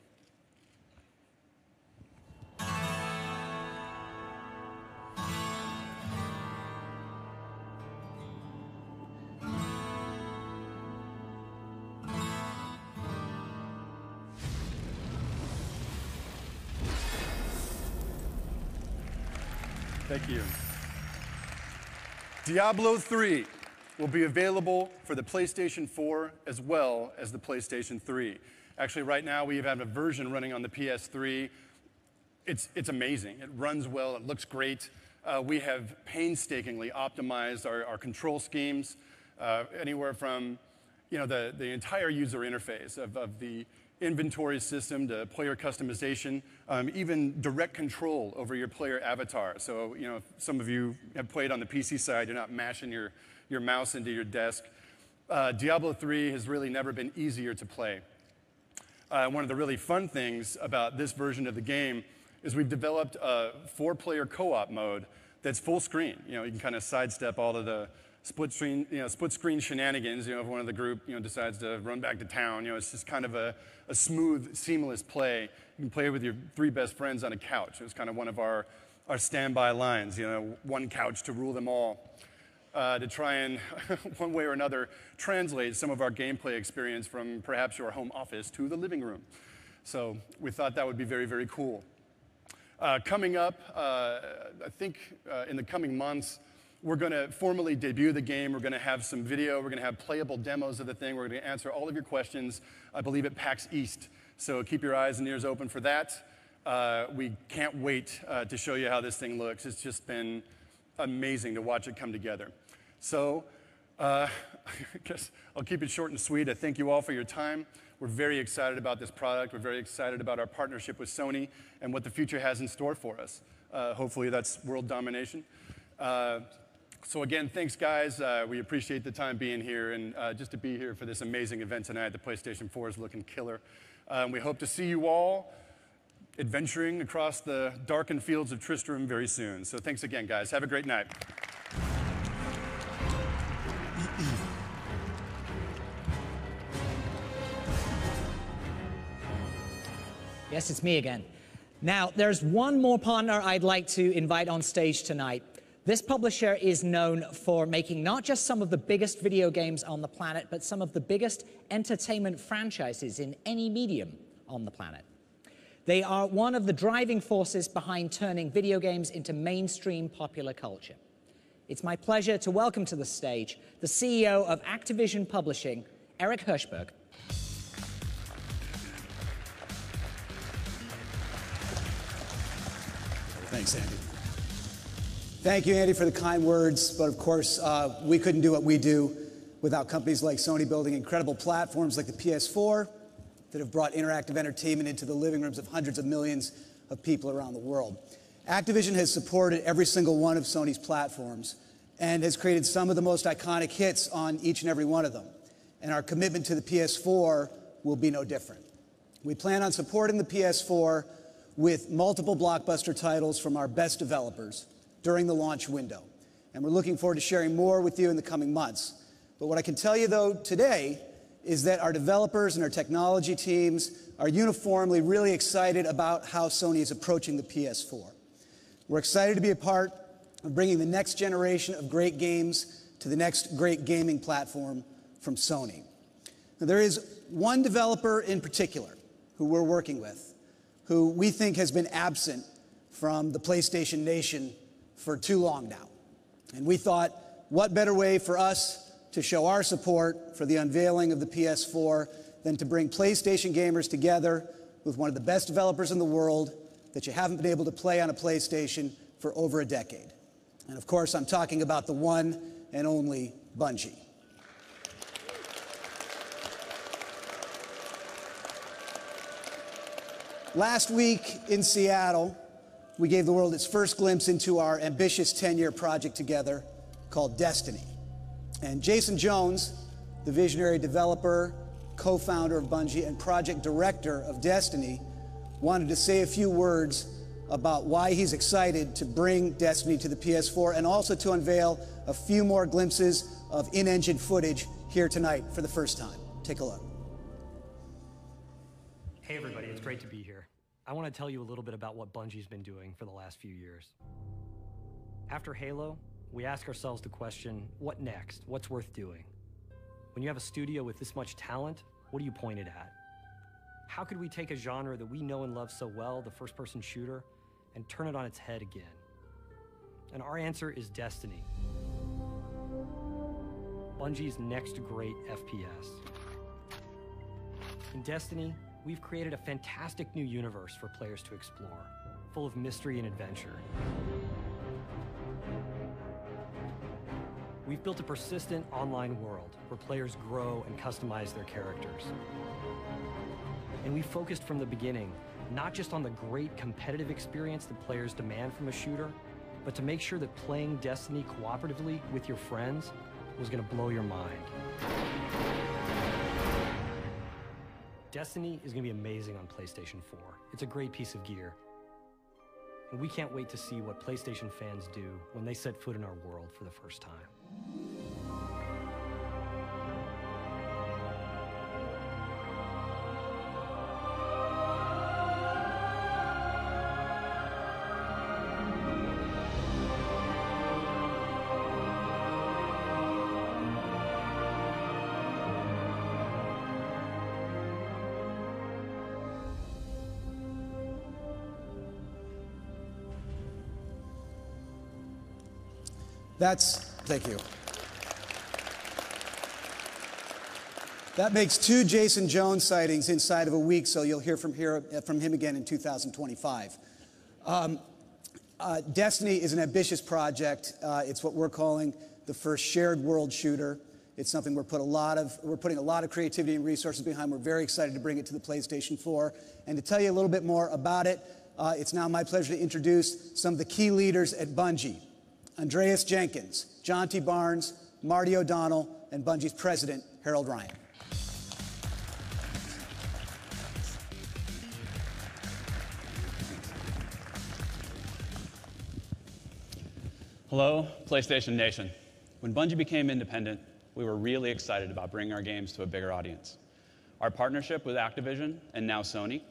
[SPEAKER 3] Thank you. Diablo III will be available for the PlayStation 4 as well as the PlayStation 3. Actually, right now we have a version running on the PS3. It's amazing. It runs well. It looks great. We have painstakingly optimized our control schemes, anywhere from, you know, the entire user interface of the inventory system to player customization, even direct control over your player avatar. So, you know, if some of you have played on the PC side, you're not mashing your mouse into your desk. Diablo III has really never been easier to play. One of the really fun things about this version of the game is we've developed a 4-player co-op mode that's full screen. You know, you can kind of sidestep all of the split screen shenanigans. You know, if one of the group, you know, decides to run back to town, you know, it's just kind of a smooth, seamless play. You can play with your 3 best friends on a couch. It was kind of one of our standby lines, you know, one couch to rule them all, to try and, one way or another, translate some of our gameplay experience from perhaps your home office to the living room. So we thought that would be very, very cool. Coming up, I think in the coming months, we're going to formally debut the game. We're going to have some video. We're going to have playable demos of the thing. We're going to answer all of your questions, I believe, at PAX East. So keep your eyes and ears open for that. We can't wait to show you how this thing looks. It's just been amazing to watch it come together. So I guess I'll keep it short and sweet. I thank you all for your time. We're very excited about this product. We're very excited about our partnership with Sony and what the future has in store for us. Hopefully that's world domination. So again, thanks guys. We appreciate the time being here and just to be here for this amazing event tonight. The PlayStation 4 is looking killer. We hope to see you all adventuring across the darkened fields of Tristram very soon. So thanks again, guys. Have a great night.
[SPEAKER 15] Yes, it's me again. Now, there's one more partner I'd like to invite on stage tonight. This publisher is known for making not just some of the biggest video games on the planet, but some of the biggest entertainment franchises in any medium on the planet. They are one of the driving forces behind turning video games into mainstream popular culture. It's my pleasure to welcome to the stage the CEO of Activision Publishing, Eric Hirschberg.
[SPEAKER 4] Thanks, Andy. Thank you, Andy, for the kind words. But of course, we couldn't do what we do without companies like Sony building incredible platforms like the PS4 that have brought interactive entertainment into the living rooms of hundreds of millions of people around the world. Activision has supported every single one of Sony's platforms and has created some of the most iconic hits on each and every one of them. And our commitment to the PS4 will be no different. We plan on supporting the PS4 with multiple blockbuster titles from our best developers during the launch window. And we're looking forward to sharing more with you in the coming months. But what I can tell you, though, today is that our developers and our technology teams are uniformly really excited about how Sony is approaching the PS4. We're excited to be a part of bringing the next generation of great games to the next great gaming platform from Sony. Now, there is one developer in particular who we're working with, who we think has been absent from the PlayStation Nation for too long now. And we thought, what better way for us to show our support for the unveiling of the PS4 than to bring PlayStation gamers together with one of the best developers in the world that you haven't been able to play on a PlayStation for over a decade. And of course, I'm talking about the one and only Bungie. Last week in Seattle, we gave the world its first glimpse into our ambitious 10-year project together called Destiny. And Jason Jones, the visionary developer, co-founder of Bungie, and project director of Destiny, wanted to say a few words about why he's excited to bring Destiny to the PS4 and also to unveil a few more glimpses of in-engine footage here tonight for the first time. Take a look.
[SPEAKER 20] Hey everybody, it's great to be here. I want to tell you a little bit about what Bungie's been doing for the last few years. After Halo, we ask ourselves the question, what next? What's worth doing? When you have a studio with this much talent, what do you point it at? How could we take a genre that we know and love so well, the first-person shooter, and turn it on its head again? And our answer is Destiny. Bungie's next great FPS. In Destiny, we've created a fantastic new universe for players to explore, full of mystery and adventure. We've built a persistent online world where players grow and customize their characters. And we focused from the beginning, not just on the great competitive experience that players demand from a shooter, but to make sure that playing Destiny cooperatively with your friends was going to blow your mind. Destiny is going to be amazing on PlayStation 4. It's a great piece of gear. And we can't wait to see what PlayStation fans do when they set foot in our world for the first time.
[SPEAKER 4] Thank you. That makes 2 Jason Jones sightings inside of a week, so you'll hear from him again in 2025. Destiny is an ambitious project. It's what we're calling the first shared world shooter. It's something we're putting a lot of creativity and resources behind. We're very excited to bring it to the PlayStation 4. And to tell you a little bit more about it, it's now my pleasure to introduce some of the key leaders at Bungie. Andreas Jenkins, John T. Barnes, Marty O'Donnell, and Bungie's president, Harold Ryan.
[SPEAKER 8] Hello, PlayStation Nation. When Bungie became independent, we were really excited about bringing our games to a bigger audience. Our partnership with Activision, and now Sony,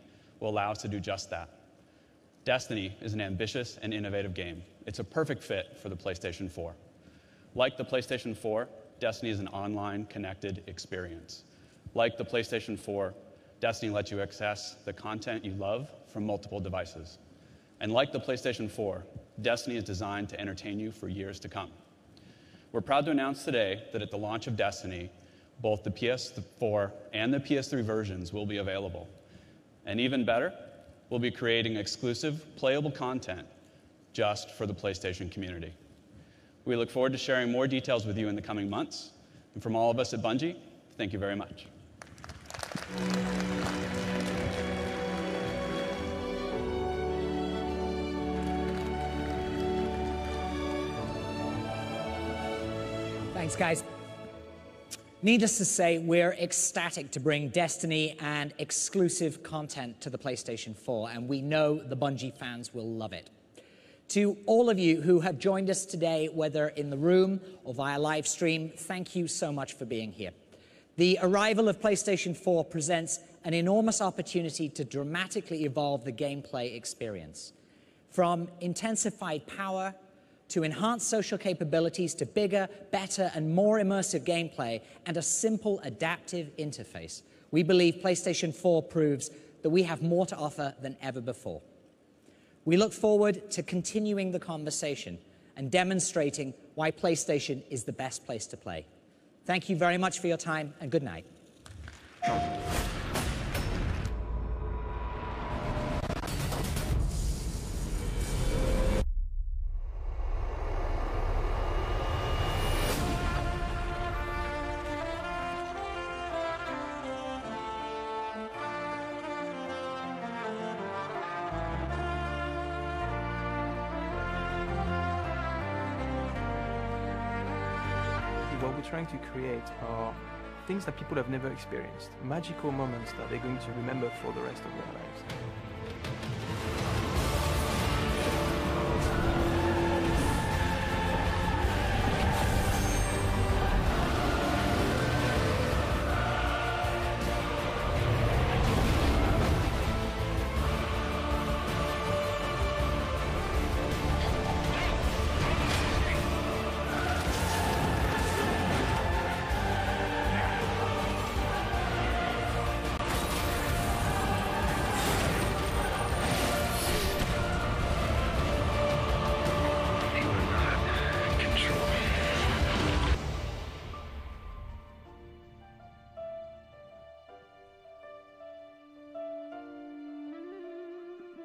[SPEAKER 8] will allow us to do just that. Destiny is an ambitious and innovative game. It's a perfect fit for the PlayStation 4. Like the PlayStation 4, Destiny is an online, connected experience. Like the PlayStation 4, Destiny lets you access the content you love from multiple devices. And like the PlayStation 4, Destiny is designed to entertain you for years to come. We're proud to announce today that at the launch of Destiny, both the PS4 and the PS3 versions will be available. And even better, we'll be creating exclusive, playable content just for the PlayStation community. We look forward to sharing more details with you in the coming months. And from all of us at Bungie, thank you very much.
[SPEAKER 15] Thanks, guys. Needless to say, we're ecstatic to bring Destiny and exclusive content to the PlayStation 4, and we know the Bungie fans will love it. To all of you who have joined us today, whether in the room or via live stream, thank you so much for being here. The arrival of PlayStation 4 presents an enormous opportunity to dramatically evolve the gameplay experience. From intensified power to enhanced social capabilities, to bigger, better, and more immersive gameplay, and a simple adaptive interface, we believe PlayStation 4 proves that we have more to offer than ever before. We look forward to continuing the conversation and demonstrating why PlayStation is the best place to play. Thank you very much for your time, and good night.
[SPEAKER 14] What we're trying to create are things that people have never experienced, magical moments that they're going to remember for the rest of their lives.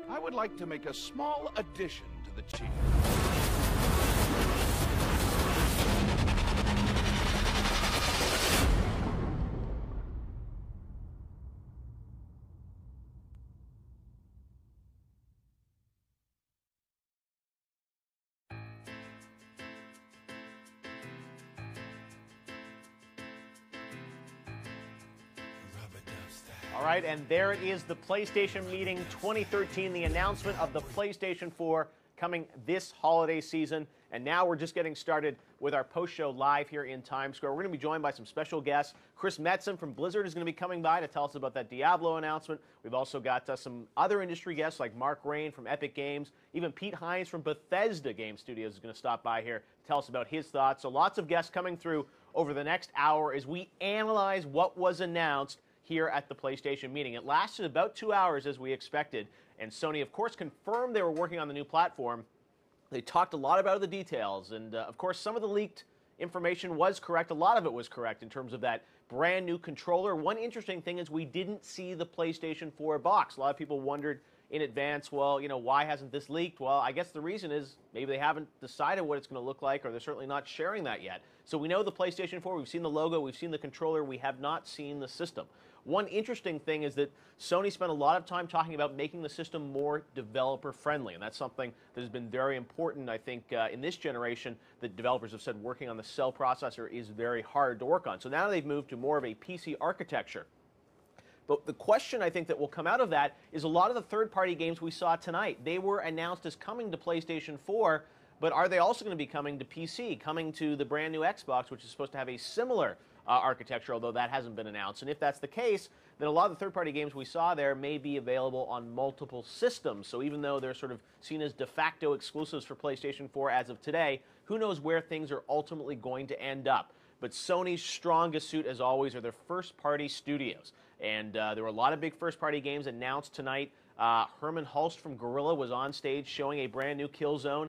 [SPEAKER 7] I would like to make a small addition to the chief.
[SPEAKER 21] All right, and there it is, the PlayStation Meeting 2013, the announcement of the PlayStation 4 coming this holiday season. And now we're just getting started with our post-show live here in Times Square. We're going to be joined by some special guests. Chris Metzen from Blizzard is going to be coming by to tell us about that Diablo announcement. We've also got some other industry guests like Mark Rain from Epic Games. Even Pete Hines from Bethesda Game Studios is going to stop by here to tell us about his thoughts. So lots of guests coming through over the next hour as we analyze what was announced here at the PlayStation Meeting. It lasted about 2 hours as we expected, and Sony, of course, confirmed they were working on the new platform. They talked a lot about the details, and of course, some of the leaked information was correct. A lot of it was correct in terms of that brand new controller. One interesting thing is we didn't see the PlayStation 4 box. A lot of people wondered in advance, well, you know, why hasn't this leaked? Well, I guess the reason is maybe they haven't decided what it's going to look like, or they're certainly not sharing that yet. So we know the PlayStation 4, we've seen the logo, we've seen the controller, we have not seen the system. One interesting thing is that Sony spent a lot of time talking about making the system more developer-friendly, and that's something that has been very important, I think, in this generation, that developers have said working on the cell processor is very hard to work on. So now they've moved to more of a PC architecture. But the question, I think, that will come out of that is a lot of the third-party games we saw tonight, they were announced as coming to PlayStation 4 but are they also going to be coming to PC, coming to the brand new Xbox, which is supposed to have a similar architecture, although that hasn't been announced? And if that's the case, then a lot of the third-party games we saw there may be available on multiple systems. So even though they're sort of seen as de facto exclusives for PlayStation 4 as of today, who knows where things are ultimately going to end up. But Sony's strongest suit, as always, are their first-party studios. And there were a lot of big first-party games announced tonight. Herman Hulst from Guerrilla was on stage showing a brand new Killzone.